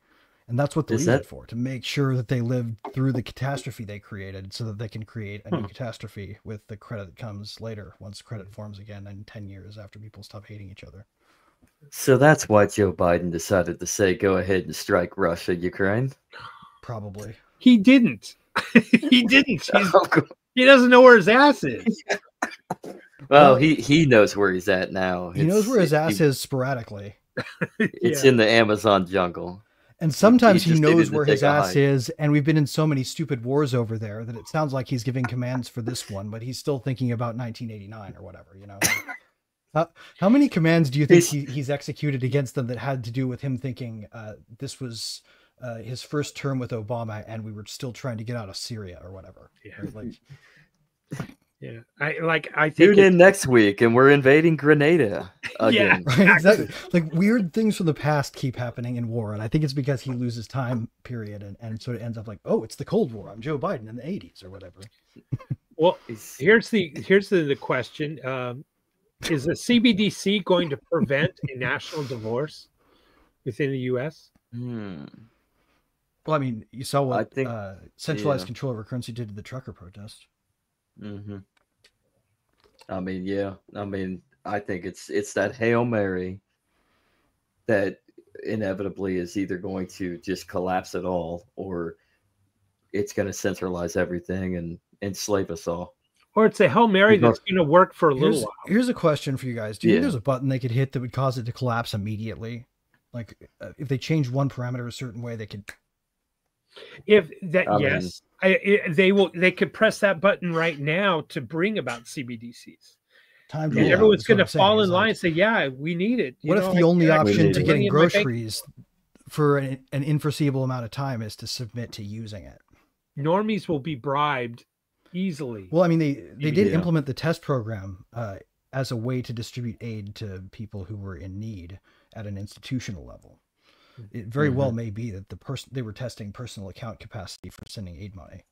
And that's what they'll use it for, to make sure that they live through the catastrophe they created so that they can create a new catastrophe with the credit that comes later, once credit forms again in 10 years after people stop hating each other. So that's why Joe Biden decided to say, go ahead and strike Russia, Ukraine? Probably. He didn't. He didn't. He doesn't know where his ass is. Well, he knows where he's at now. He knows where his ass is sporadically. It's in the Amazon jungle. And sometimes he knows where his ass is, and we've been in so many stupid wars over there that it sounds like he's giving commands for this one, but he's still thinking about 1989 or whatever, How many commands do you think he's executed against them that had to do with him thinking this was his first term with Obama and we were still trying to get out of Syria or whatever? Yeah. I think tune in next week and we're invading Grenada again. Yeah, right, exactly. Like weird things from the past keep happening in war, and I think it's because he loses time period and sort of ends up like, oh, it's the Cold War. I'm Joe Biden in the 80s or whatever. Well, here's the question. Is the CBDC going to prevent a national divorce within the U.S.? Well, I mean, you saw what centralized control over currency did to the trucker protest. I mean, I think it's that Hail Mary that inevitably is either going to just collapse it all, or it's going to centralize everything and enslave us all. Or it's a Hail Mary that's going to work for a little while. Here's a question for you guys. Do you think there's a button they could hit that would cause it to collapse immediately? Like if they change one parameter a certain way, they could... They could press that button right now to bring about CBDCs. And everyone's going to fall in line and say, yeah, we need it. What if the only option to getting groceries for an unforeseeable amount of time is to submit to using it? Normies will be bribed easily. Well, I mean, they did implement the test program as a way to distribute aid to people who were in need at an institutional level. It very well may be that they were testing personal account capacity for sending aid money,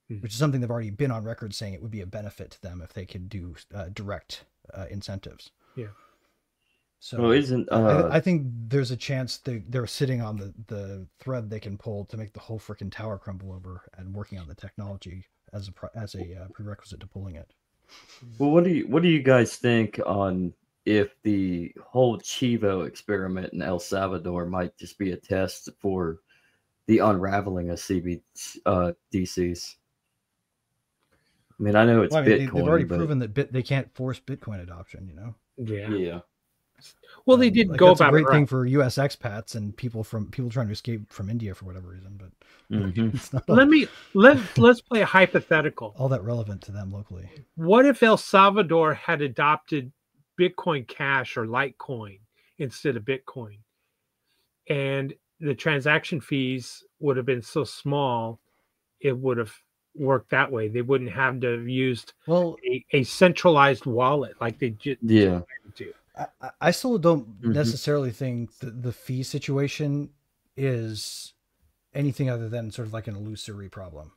which is something they've already been on record saying it would be a benefit to them if they could do direct incentives. Yeah. So I think there's a chance they're sitting on the thread they can pull to make the whole freaking tower crumble over and working on the technology as a prerequisite to pulling it. Well, what do you guys think on if the whole Chivo experiment in El Salvador might just be a test for the unraveling of CBDCs? I mean, I know it's Bitcoin. They've already proven that they can't force Bitcoin adoption, Yeah. Well, they did go that's about a great it thing for U.S. expats and people trying to escape from India for whatever reason. But it's not let's play a hypothetical. All that relevant to them locally. What if El Salvador had adopted Bitcoin Cash or Litecoin instead of Bitcoin, and the transaction fees would have been so small, it would have worked that way. They wouldn't have to have used a centralized wallet like they do. I still don't necessarily think the fee situation is anything other than sort of like an illusory problem,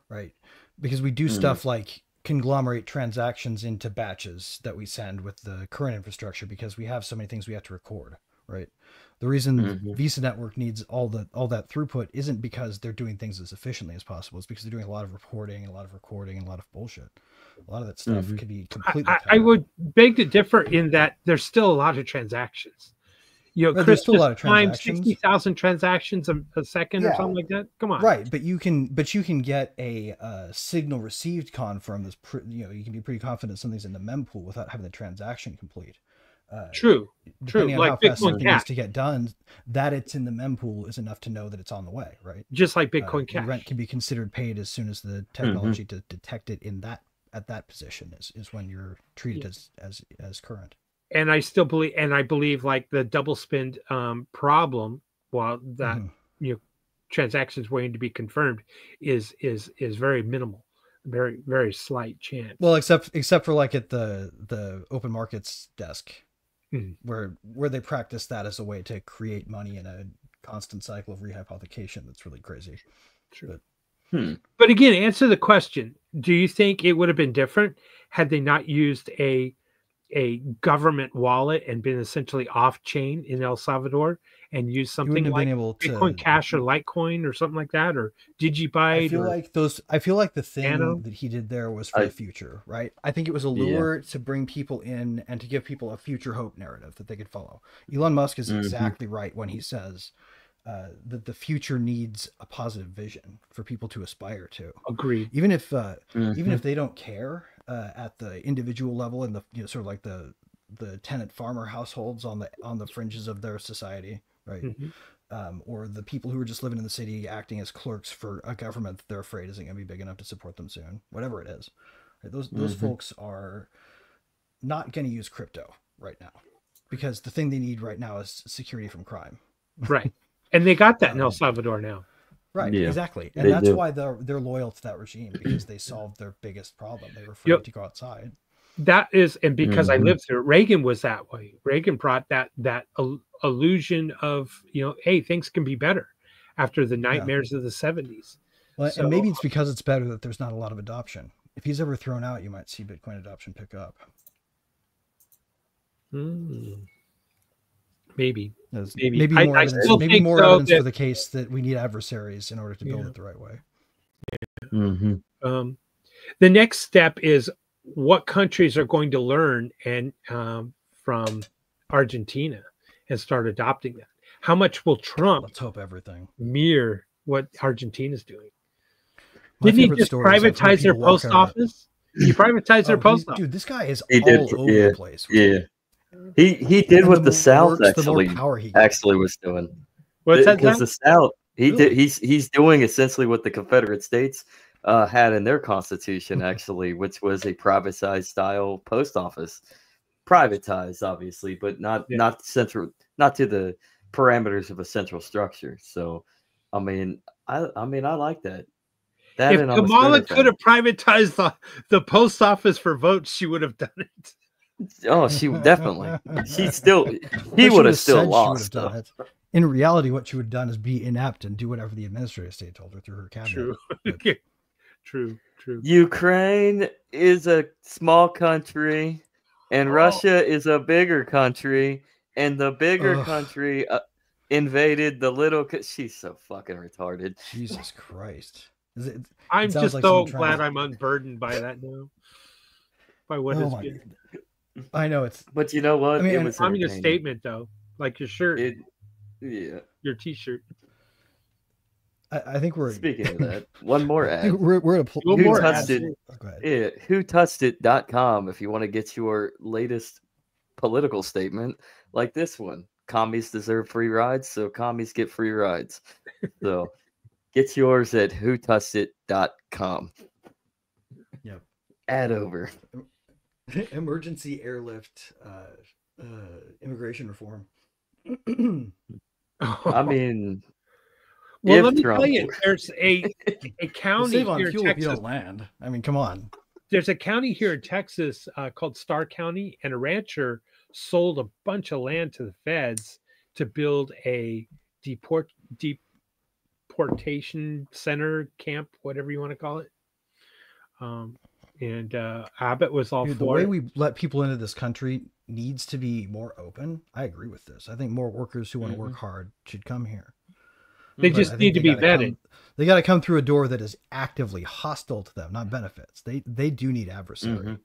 right? Because we do stuff like conglomerate transactions into batches that we send with the current infrastructure because we have so many things we have to record, right? The reason Visa Network needs all that throughput isn't because they're doing things as efficiently as possible. It's because they're doing a lot of reporting, a lot of recording, and a lot of bullshit. A lot of that stuff could be completely... I would beg to differ in that there's still a lot of transactions. You know, Right, Chris, there's still a lot of time transactions. 60,000 transactions a second or something like that. Come on. Right, but you can get a signal received confirm that's you can be pretty confident something's in the mempool without having the transaction complete. True. Depending on Like how fast Bitcoin something Cash. needs to get done, that it's in the mempool is enough to know that it's on the way, right? Just like Bitcoin Cash. Rent can be considered paid as soon as the technology to detect it at that position is when you're treated as current. And I still believe, like the double spend problem, while that transactions waiting to be confirmed is very minimal, very very slight chance. Well, except for like at the open markets desk, where they practice that as a way to create money in a constant cycle of rehypothecation. That's really crazy. True. But again, answer the question: do you think it would have been different had they not used a government wallet and been essentially off chain in El Salvador and used something like Bitcoin Cash or Litecoin or something like that, or DigiByte? I feel like the thing that he did there was for the future, right? I think it was a lure to bring people in and to give people a future hope narrative that they could follow. Elon Musk is exactly right when he says that the future needs a positive vision for people to aspire to. Agreed. Even if they don't care at the individual level and the sort of like the tenant farmer households on the fringes of their society, right? Or the people who are just living in the city acting as clerks for a government that they're afraid isn't going to be big enough to support them soon, whatever it is. Right? Those folks are not going to use crypto right now because the thing they need right now is security from crime. Right. And they got that in El Salvador now. Right, exactly. And that's why they're loyal to that regime, because they solved their biggest problem. They were afraid to go outside. That is, and because I lived through it, Reagan was that way. Reagan brought that illusion of, hey, things can be better after the nightmares of the 70s. Well, and maybe it's because it's better that there's not a lot of adoption. If he's ever thrown out, you might see Bitcoin adoption pick up. Maybe more evidence for the case that we need adversaries in order to build it the right way. The next step is what countries are going to learn from Argentina and start adopting that. How much will Trump, let's hope everything, mirror what Argentina's doing? Didn't he just privatize their post office? He privatized their post office. Dude, this guy is all over the place. Yeah. He did what the South actually was doing. What's that? Because the South, he's doing essentially what the Confederate States had in their constitution, actually, which was a privatized style post office. Privatized, obviously, but not central, not to the parameters of a central structure. So, I mean, I like that. If Kamala could have privatized the post office for votes, she would have done it. Oh, she definitely. He would have still lost. In reality, what she would have done is be inept and do whatever the administrative state told her through her cabinet. True. Ukraine is a small country, and Russia is a bigger country, and the bigger country invaded the little. She's so fucking retarded. Jesus Christ! I'm just like so glad I'm unburdened by that now. By what has been. I know it's, but you know what? I mean, it was a statement though, like your shirt, your T-shirt. I think we're speaking of that. One more ad. We're at Who touched it? Yeah, whotouchedit.com if you want to get your latest political statement like this one. Commies deserve free rides, so commies get free rides. So get yours at whotouchedit.com. Yep. Ad over. Emergency airlift immigration reform. I mean, well, let me tell you, there's a county here in Texas. If you don't land. I mean, come on. There's a county here in Texas called Starr County, and a rancher sold a bunch of land to the feds to build a deportation center, camp, whatever you want to call it. And Abbott was all for the way we let people into this country needs to be more open. I agree with this. I think more workers who want to work hard should come here. They just need to be vetted. They got to come through a door that is actively hostile to them, not benefits. They do need adversary.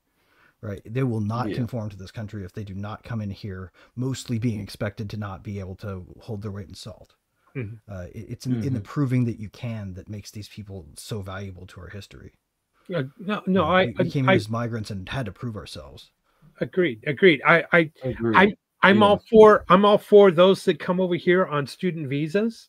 right? They will not conform to this country if they do not come in here, mostly being expected to not be able to hold their weight in salt. It's in the proving that you can that makes these people so valuable to our history. We came here as migrants and had to prove ourselves. Agreed. I'm all for those that come over here on student visas.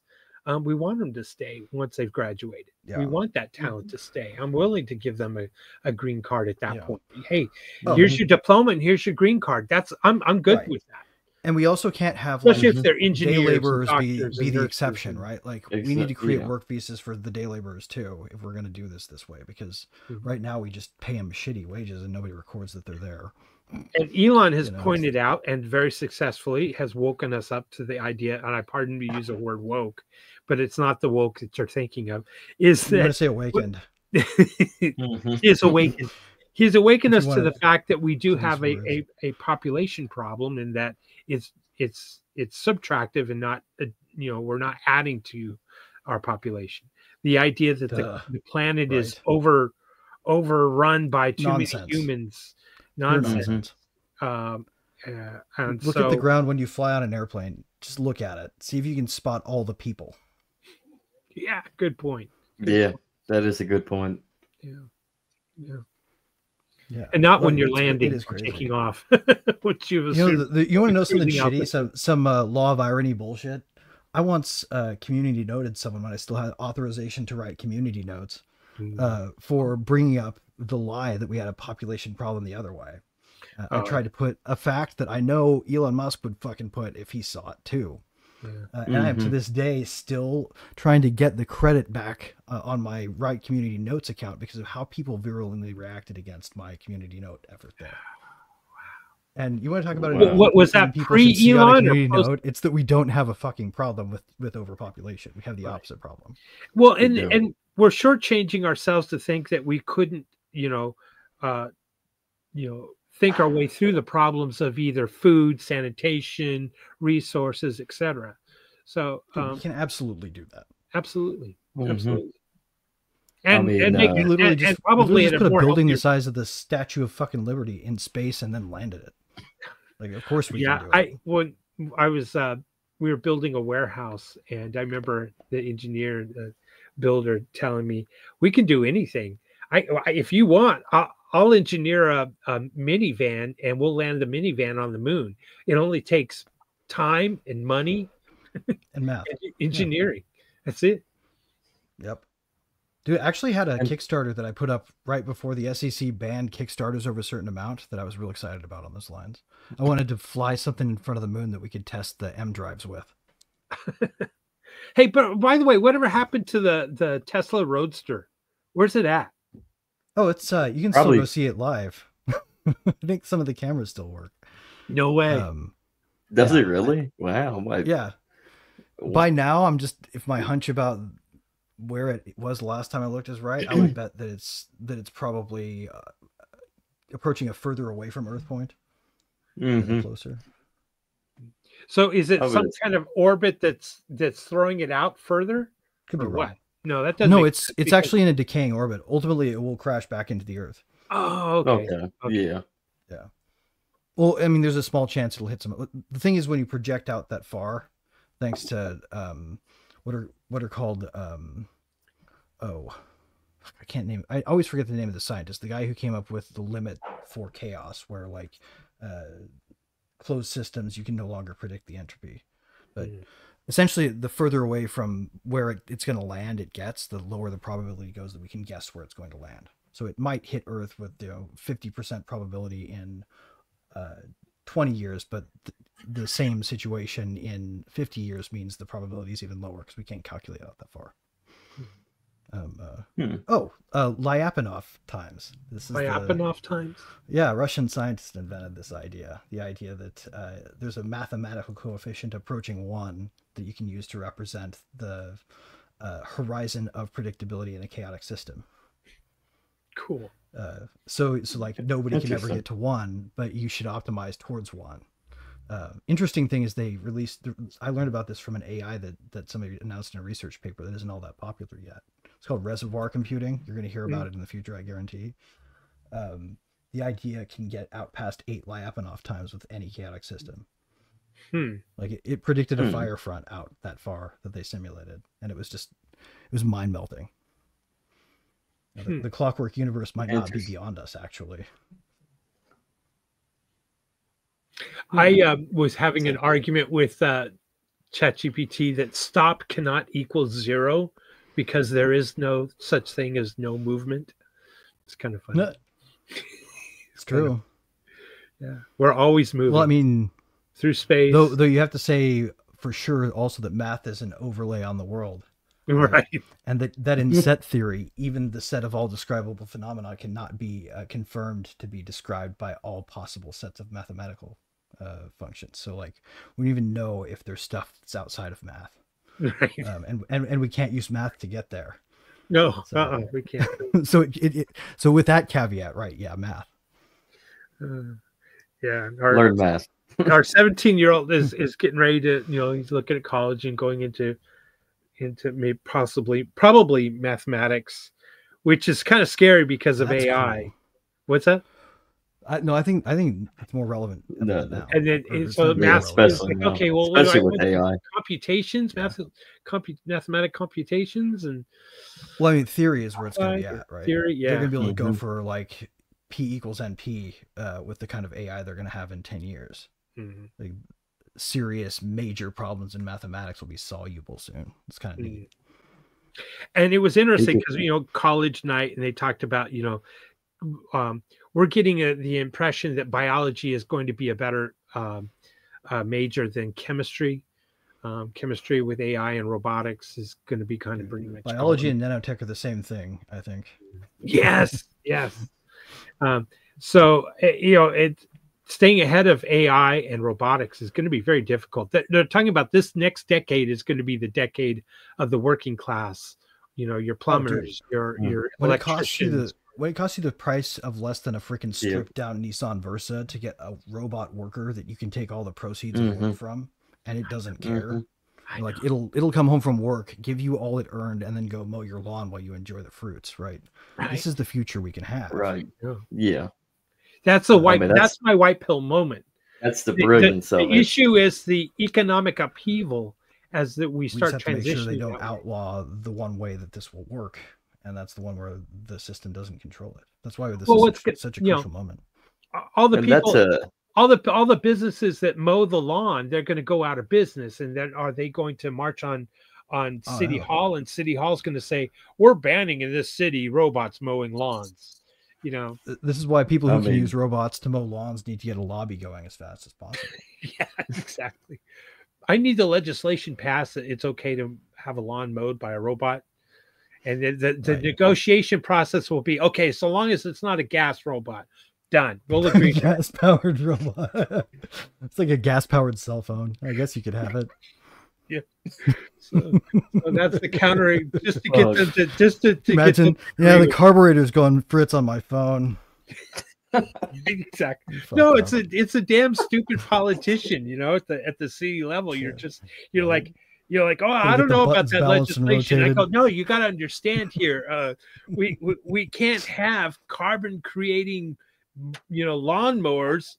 We want them to stay once they've graduated. We want that talent to stay. I'm willing to give them a green card at that point. Hey, here's your diploma and here's your green card. I'm good with that. And we also can't have especially if they're engineers, day laborers be the nurses exception, right? Like we need to create work visas for the day laborers too, if we're going to do this way, because right now we just pay them shitty wages and nobody records that they're there. And Elon has pointed out, and very successfully has woken us up to the idea, and I pardon me to use the word woke, but it's not the woke that you're thinking of. Is that I'm going to say awakened? He's awakened. He's awakened us to the fact that we do have a population problem, and that it's subtractive and not we're not adding to our population. The idea that the planet is overrun by too many humans. Nonsense. And look at the ground when you fly on an airplane. Just look at it. See if you can spot all the people. Yeah, good point. That is a good point. Yeah. And not when you're landing or taking off. Which you want to know something shitty? Some law of irony bullshit. I once community noted someone when I still had authorization to write community notes for bringing up the lie that we had a population problem the other way. I tried to put a fact that I know Elon Musk would fucking put if he saw it too. And I am to this day still trying to get the credit back on my Right Community Notes account because of how people virulently reacted against my community note effort there. And you want to talk about it? What was that pre-Elon? It's that we don't have a fucking problem with overpopulation. We have the opposite problem. Well, and we're shortchanging ourselves to think that we couldn't, think our way through the problems of either food, sanitation, resources, etc. So we can absolutely do that. Absolutely. And literally just probably put a building the size of the Statue of fucking Liberty in space and then landed it. Like, of course we can do it. When I was, we were building a warehouse, and I remember the engineer, the builder, telling me, "We can do anything. If you want, I'll engineer a minivan, and we'll land the minivan on the moon. It only takes time and money and math, and engineering. That's it." Yep. Dude, I actually had a Kickstarter that I put up right before the SEC banned Kickstarters over a certain amount that I was real excited about on those lines. I wanted to fly something in front of the moon that we could test the M drives with. Hey, but by the way, whatever happened to the Tesla Roadster? Where's it at? Oh, it's you can still go see it live. I think some of the cameras still work. No way. Does it really? Wow. Yeah. By now, I'm just, if my hunch about where it was last time I looked is right, I would bet that it's probably approaching a further away from Earth point. Closer. So is it some kind of orbit that's throwing it out further? Could be what? right. No, that doesn't. No, it's actually in a decaying orbit. Ultimately, it will crash back into the Earth. Oh, okay. Yeah. Well, I mean, there's a small chance it'll hit some. The thing is, when you project out that far, thanks to what are called I can't name. I always forget the name of the scientist. The guy who came up with the limit for chaos, where like closed systems, you can no longer predict the entropy, but. Essentially, the further away from where it's going to land it gets, the lower the probability goes that we can guess where it's going to land. So it might hit Earth with 50% probability in 20 years, but the same situation in 50 years means the probability is even lower because we can't calculate out that far. Lyapunov times. This is Lyapunov times? Yeah, Russian scientists invented this idea. The idea that there's a mathematical coefficient approaching 1 that you can use to represent the horizon of predictability in a chaotic system. Cool. So like nobody can ever get to 1, but you should optimize towards 1. Interesting thing is they released, I learned about this from an AI that somebody announced in a research paper that isn't all that popular yet. It's called reservoir computing. You're going to hear about it in the future, I guarantee. the idea can get out past 8 Lyapunov times with any chaotic system. Like it predicted a fire front out that far that they simulated, and it was mind melting. The clockwork universe might not be beyond us, actually. I was having an argument with ChatGPT that stop cannot equal 0 because there is no such thing as no movement. It's kind of funny. It's true. Yeah, we're always moving. Well, I mean, through space. Though you have to say for sure also that math is an overlay on the world. Right. And that in set theory, even the set of all describable phenomena cannot be confirmed to be described by all possible sets of mathematical functions. So like we don't even know if there's stuff that's outside of math. Right. And we can't use math to get there. No, we can't. So with that caveat, right? Yeah, math. Learn math. Our 17-year-old is getting ready to, he's looking at college and going into maybe probably mathematics, which is kind of scary because of AI. Cool. What's that? No, I think it's more relevant now. And then so math, especially like, okay, well, especially with AI, computations, mathematic computations, and well, I mean, theory is where it's going to be at, right? Theory, yeah. They're going to be able to go for like P equals NP with the kind of AI they're going to have in 10 years. Like, serious major problems in mathematics will be soluble soon. It's kind of neat. And it was interesting because college night, and they talked about we're getting the impression that biology is going to be a better major than chemistry. Chemistry with AI and robotics is going to be kind of pretty much biology and nanotech are the same thing, I think. Yes. So staying ahead of AI and robotics is going to be very difficult. They're talking about this next decade is going to be the decade of the working class. Your plumbers, your electricians. When it costs you the price of less than a freaking stripped down Nissan Versa to get a robot worker that you can take all the proceeds of work from, and it doesn't care. Like it'll come home from work, give you all it earned, and then go mow your lawn while you enjoy the fruits. Right. This is the future we can have. Right. Yeah. That's that's my white pill moment. That's the brilliance of it. The issue is the economic upheaval as that we start just have transitioning. to make sure they don't outlaw the one way that this will work, and that's the one where the system doesn't control it. That's why this is such a crucial moment. All the people, all the businesses that mow the lawn, they're going to go out of business, and then are they going to march on City Hall, and City Hall's going to say, "We're banning in this city robots mowing lawns." This is why people who can use robots to mow lawns need to get a lobby going as fast as possible. Yeah, exactly. I need the legislation passed that it's okay to have a lawn mowed by a robot. And the negotiation process will be, okay, so long as it's not a gas robot. Done. We'll agree. Gas-powered robot. It's like a gas-powered cell phone. I guess you could have it. Yeah. So that's the countering, just to get them to imagine. The carburetor's going Fritz on my phone. Exactly. No, it's a damn stupid politician. At the city level, you're like, oh, I don't know about that legislation. I go, no, you got to understand here. We can't have carbon creating, lawnmowers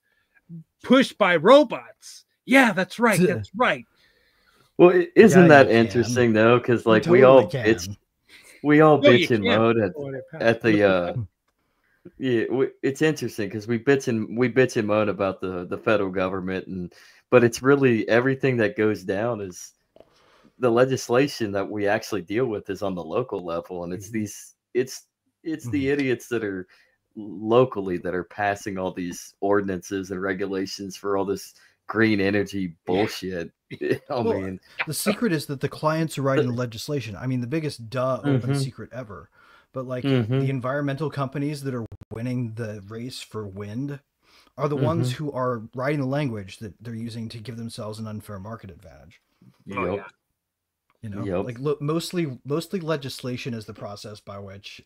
pushed by robots. Yeah, that's right. That's right. Well, isn't that interesting though? Because like we all bitch in mode at the it's interesting because we bitch in mode about the federal government, but it's really everything that goes down is the legislation that we actually deal with is on the local level, and it's the idiots that are locally that are passing all these ordinances and regulations for all this green energy bullshit. The secret is that the clients are writing the legislation. I mean, the biggest open secret ever. But like the environmental companies that are winning the race for wind are the ones who are writing the language that they're using to give themselves an unfair market advantage. Like mostly legislation is the process by which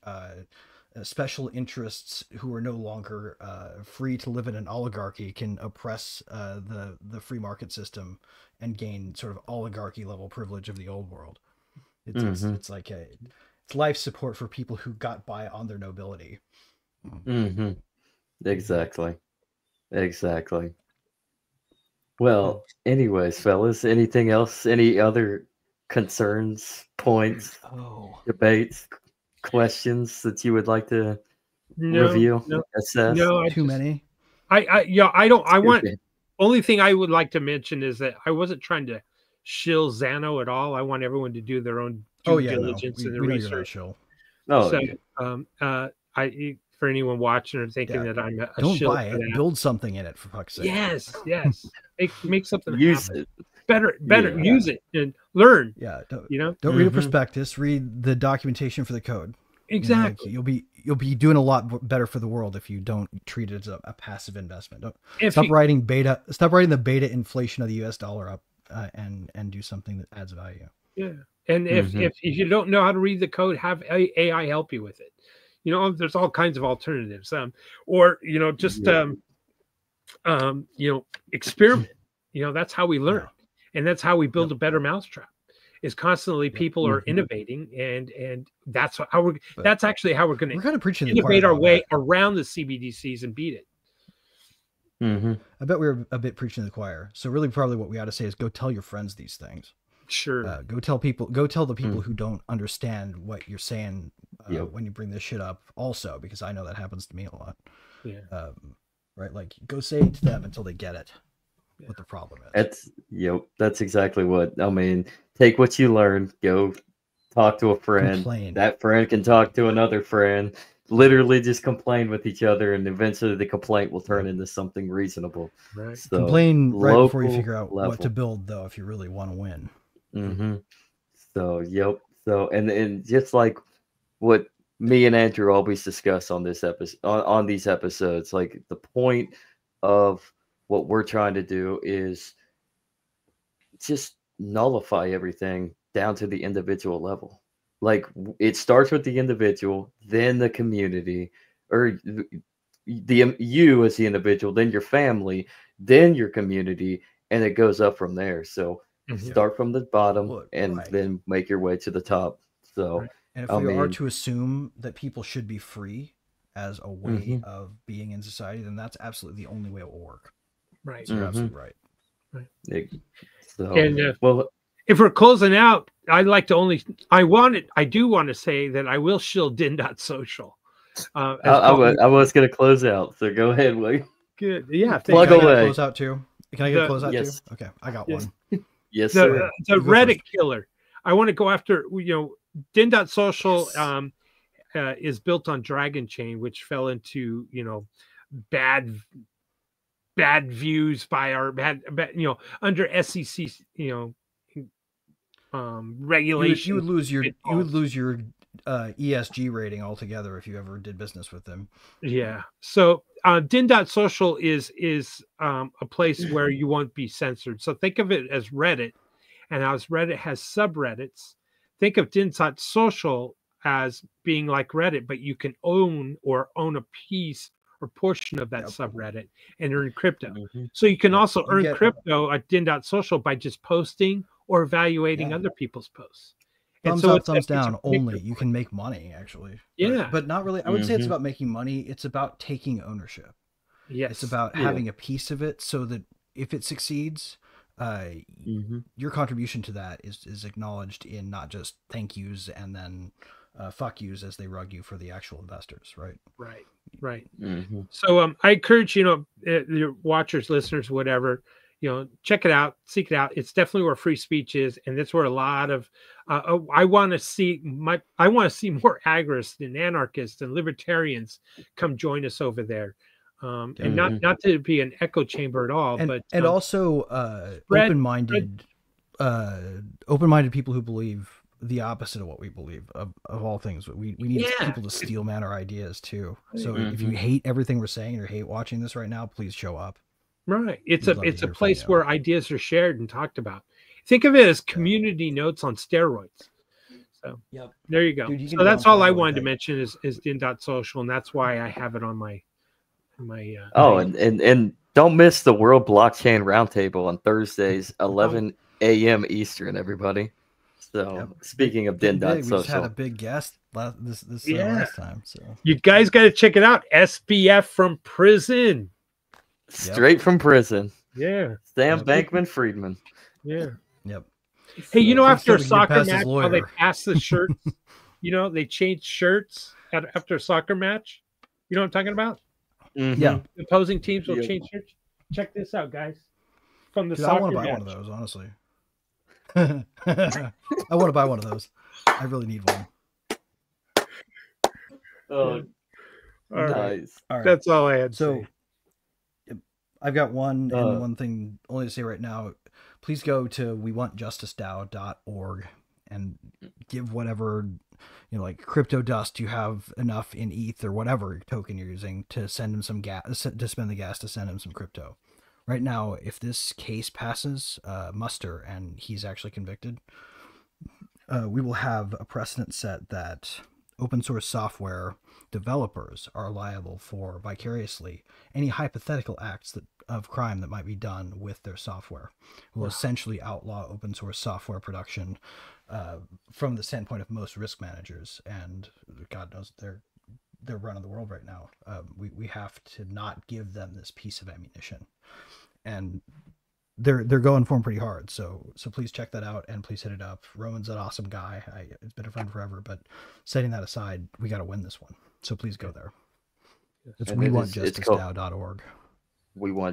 special interests who are no longer free to live in an oligarchy can oppress the free market system and gain sort of oligarchy level privilege of the old world. It's like it's life support for people who got by on their nobility. Exactly. Well, anyways, fellas, anything else? Any other concerns, points, debates, questions that you would like to review, assess? No, too many. Only thing I would like to mention is that I wasn't trying to shill Xano at all. I want everyone to do their own due diligence and their research. For anyone watching or thinking that I'm a don't shill buy it, build something in it for fuck's sake. Yes. Make something use happen. it. Better use it and learn. Yeah, don't read a prospectus, read the documentation for the code. Exactly. You'll be doing a lot better for the world if you don't treat it as a passive investment. Stop writing the beta inflation of the US dollar up and do something that adds value. Yeah. And if you don't know how to read the code, have AI help you with it. There's all kinds of alternatives. Experiment. That's how we learn. And that's how we build a better mousetrap. Is constantly people are innovating, and that's actually how we're going to innovate our way around the CBDCs and beat it. I bet we're a bit preaching to the choir. So really, probably what we ought to say is go tell your friends these things. Sure. Go tell the people who don't understand what you're saying when you bring this shit up. Also, because I know that happens to me a lot. Yeah. Right. Like, go say it to them until they get it. What the problem is. That's exactly what I mean. Take what you learn, go talk to a friend. Complain. That friend can talk to another friend. Literally just complain with each other, and eventually the complaint will turn into something reasonable. Right. So, complain right before you figure out what to build, though, if you really want to win. So and just like what me and Andrew always discuss on this episode, on these episodes, like the point of what we're trying to do is just nullify everything down to the individual level. Like, it starts with the individual, then the community, or you as the individual, then your family, then your community, and it goes up from there. So start from the bottom and then make your way to the top. So, and if we are to assume that people should be free as a way of being in society, then that's absolutely the only way it will work. Right. So you're absolutely right. So, and if we're closing out, I do want to say that I will shill din.social. I was going to close out, so go ahead, William. Good. Yeah. Plug away. Close out too. Can I get a close out too? Okay, I got one. Yes, sir. The Reddit killer. I want to go after, din.social is built on Dragon Chain, which fell into, bad views by our under SEC, regulation. You would lose your ESG rating altogether if you ever did business with them. Yeah. So din.social is a place where you won't be censored. So think of it as Reddit, and as Reddit has subreddits, think of din.social as being like Reddit, but you can own a piece or portion of that subreddit and earn crypto. So you can also earn crypto at din.social by just posting or evaluating other people's posts. Thumbs up, thumbs down only. You can make money, actually. Yeah. But not really. I would say it's about making money. It's about taking ownership. Yes. It's about having a piece of it so that if it succeeds, your contribution to that is acknowledged in not just thank yous and then fuck yous as they rug you for the actual investors, right? Right. So I encourage, your watchers, listeners, whatever, check it out, seek it out. It's definitely where free speech is, and that's where a lot of I want to see more agorists and anarchists and libertarians come join us over there. And not to be an echo chamber at all, but also open-minded people who believe the opposite of what we believe of all things. We need people to steel man our ideas too. So if you hate everything we're saying or hate watching this right now, please show up. Right. It's a place where ideas are shared and talked about. Think of it as community notes on steroids. So there you go. Dude, so that's all I wanted to mention is din.social, and that's why I have it on my and don't miss the World Blockchain Roundtable on Thursdays, 11 a.m. Eastern, everybody. So speaking of din.social, we just had a big guest last time. So you guys got to check it out. SBF from prison. Straight from prison. Yeah. Sam Bankman-Friedman. Yeah. Yep. Hey, you know, after a soccer match, how they pass the shirt, you know, they change shirts after a soccer match. You know what I'm talking about? Mm-hmm. Yeah. The opposing teams will change shirts. Check this out, guys. From the soccer I want to buy one of those, honestly. I want to buy one of those. I really need one. Oh, nice. All right. That's all I had. So I've got one and one thing only to say right now. Please go to wewantjusticedao.org and give whatever, like crypto dust you have enough in ETH or whatever token you're using to send him some gas, to spend the gas to send him some crypto. Right now, if this case passes muster and he's actually convicted, we will have a precedent set that open source software developers are liable for vicariously any hypothetical acts of crime that might be done with their software. Will essentially outlaw open source software production from the standpoint of most risk managers. And God knows they're running the world right now. We have to not give them this piece of ammunition, and they're going for him pretty hard. So please check that out and please hit it up. Roman's an awesome guy. It's been a friend forever, but setting that aside, we got to win this one. So please go there. It's wewantjusticedao.org.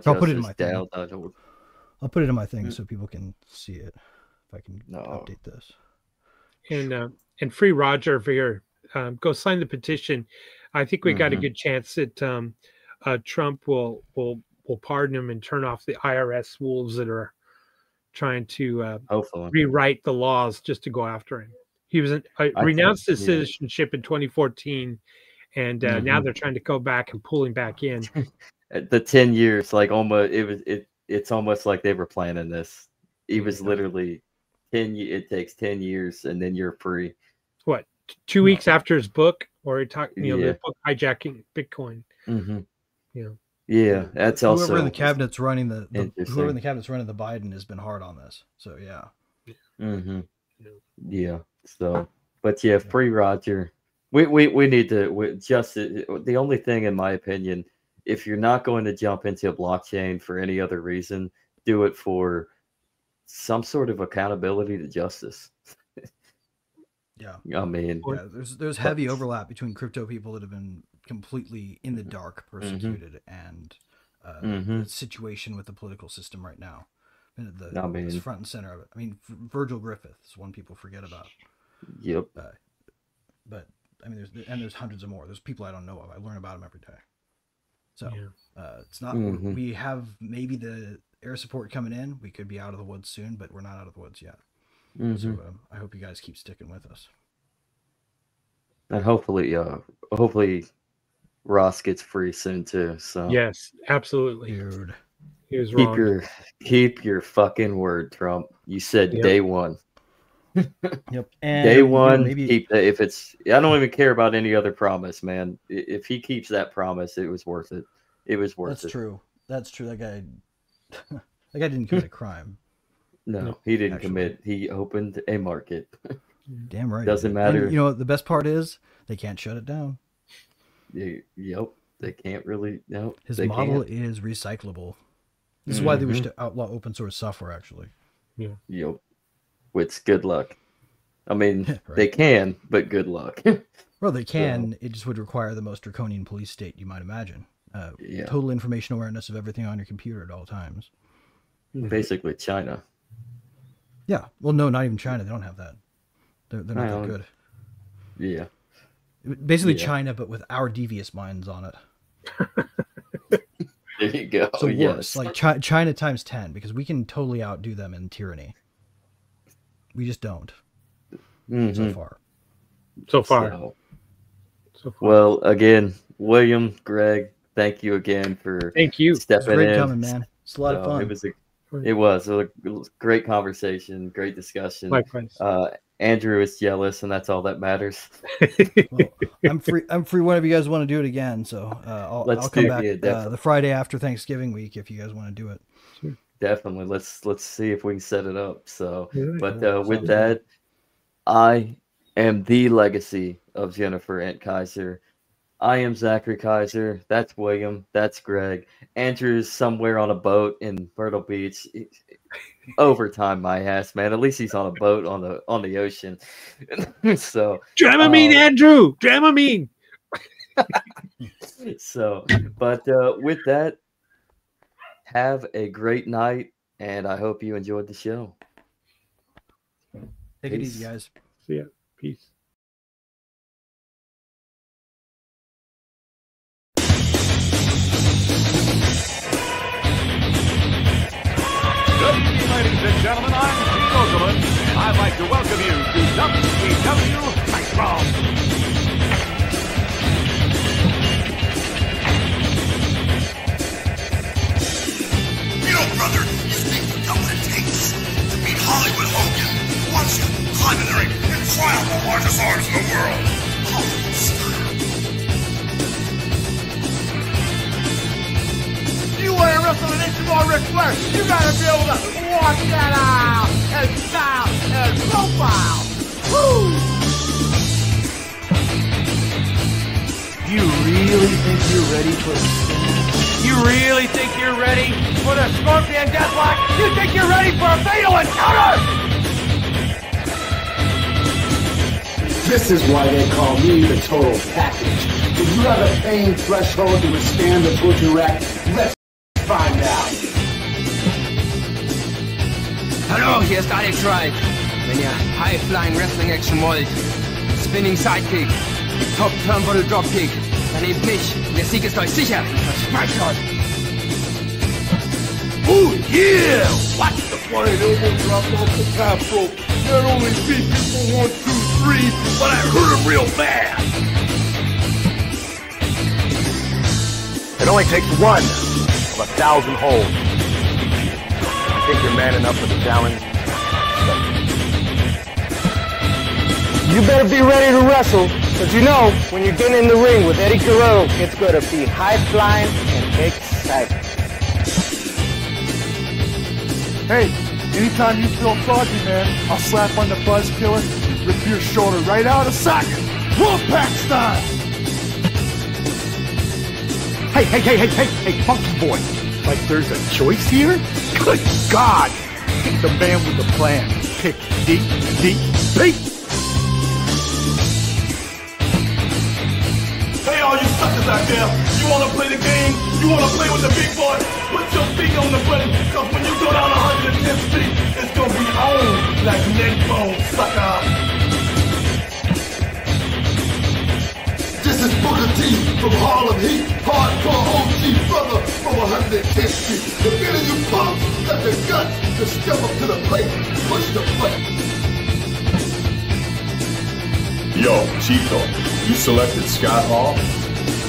I'll put it in my thing. I'll put it in my thing so people can see it. If I can update this. And free Roger for your go sign the petition. I think we got a good chance that Trump will pardon him and turn off the IRS wolves that are trying to rewrite the laws just to go after him. He was renounced his citizenship in 2014, and now they're trying to go back and pull him back in. The 10 years, like almost it's almost like they were planning this. He was literally 10. It takes 10 years, and then you're free. What, 2 weeks after his book, or he talked, the book hijacking Bitcoin. Yeah, that's also whoever in the cabinet's running the Biden has been hard on this. So yeah. So, but free Roger. We need to just the only thing, in my opinion, if you're not going to jump into a blockchain for any other reason, do it for some sort of accountability to justice. I mean, there's heavy overlap between crypto people that have been completely in the dark, persecuted, and the situation with the political system right now. It's front and center of it. I mean, Virgil Griffith is one people forget about. Yep. But I mean, there's hundreds of more. There's people I don't know of. I learn about them every day. So it's not. We have maybe the air support coming in. We could be out of the woods soon, but we're not out of the woods yet. So I hope you guys keep sticking with us. And hopefully Ross gets free soon too. So yes, absolutely, dude. He was wrong. Keep your fucking word, Trump. You said day one. Yep. And day one. Maybe keep that. If it's, I don't even care about any other promise, man. If he keeps that promise, it was worth it. It was worth it. That's true. That's true. That guy didn't commit a crime. No, he didn't commit. He opened a market. Damn right. Doesn't matter. And, the best part is they can't shut it down. Yep. They can't really. No. His model is recyclable. This is why they wish to outlaw open source software, actually. Yeah. Yep. With good luck. I mean, they can, but good luck. Well, they can. So, it just would require the most draconian police state you might imagine. Total information awareness of everything on your computer at all times. Basically, China. Yeah. Well, no, not even China. They don't have that. They're not that good. Yeah. Basically, China, but with our devious minds on it. There you go. So worse, like China times 10, because we can totally outdo them in tyranny. We just don't. So far. Well, again, William, Greg, thank you again for stepping in. Great coming, man. It's a lot of fun. It was a great conversation, great discussion. Likewise. Andrew is jealous, and that's all that matters. Well, I'm free whenever you guys want to do it again. So I'll come back the Friday after Thanksgiving week if you guys want to do it. Definitely. Let's see if we can set it up. So, but with that, I am the legacy of Jennifer and Kaiser. I am Zachary Kaiser. That's William. That's Greg. Andrew's somewhere on a boat in Myrtle Beach. Overtime, my ass, man. At least he's on a boat on the ocean. So Dramamine, Andrew. Dramamine. So, but with that, have a great night, and I hope you enjoyed the show. Take it easy, guys. See ya. Peace. Good evening, ladies and gentlemen. I'm Gene Okerlund, and I'd like to welcome you to WCW Nitro. You know, brother, you think you know what it takes to beat Hollywood Hogan once you climb in the ring and try out the largest arms in the world. Holy style. You want to wrestle an inch more Ric Flair, you gotta be able to walk that out and style and profile. Woo! You really think you're ready for the spin? You really think you're ready for the Scorpion Deathlock? You think you're ready for a fatal encounter? This is why they call me the total package. If you have a pain threshold to withstand the butcher rack, let's find out. Hallo, hier ist thelegacyright. Wenn ihr High-Flying Wrestling Action wollt, Spinning Sidekick, Top Turnbuckle Dropkick, dann nehmt mich. Der Sieg ist euch sicher. Versprecht euch. Oh yeah! Watch the flying elbow drop off the top rope. Not only beat people 1, 2, 3, but I hurt him real bad. It only takes one of 1,000 holds. You think you're man enough for the challenge? You better be ready to wrestle, because you know, when you're getting in the ring with Eddie Guerrero, it's going to be high-flying and exciting. Hey, anytime you feel froggy, man, I'll slap on the buzz killer, rip your shoulder right out of socket. Wolfpack style! Hey, funky boy. Like there's a choice here? Good God! Pick the man with the plan. Pick DDP. Hey, all you suckers out there, you wanna play the game? You wanna play with the big boy? Put your feet on the button, cause when you go down 110th Street, it's gonna be on like Netbone, sucker. This is Booker T from Harlem Heat, hardcore OG brother from 110th Street. The minute you punks got the guts to step up to the plate, push the button. Yo, Chico, you selected Scott Hall?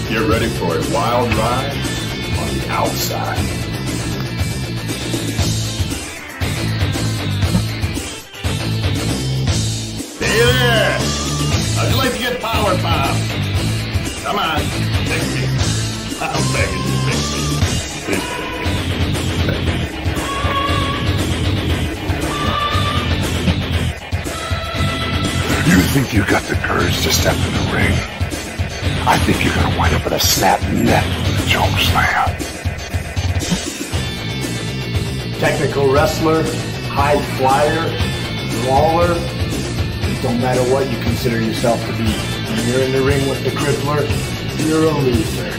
Get ready for a wild ride on the outside. Hey there! How'd you like to get power pop? Come on, pick me. I'm begging you, pick me. Please pick me. You think you got the courage to step in the ring? I think you're gonna wind up with a snap neck with a choke slam. Technical wrestler, high flyer, brawler. It don't matter what you consider yourself to be. When you're in the ring with the crippler, you're a loser.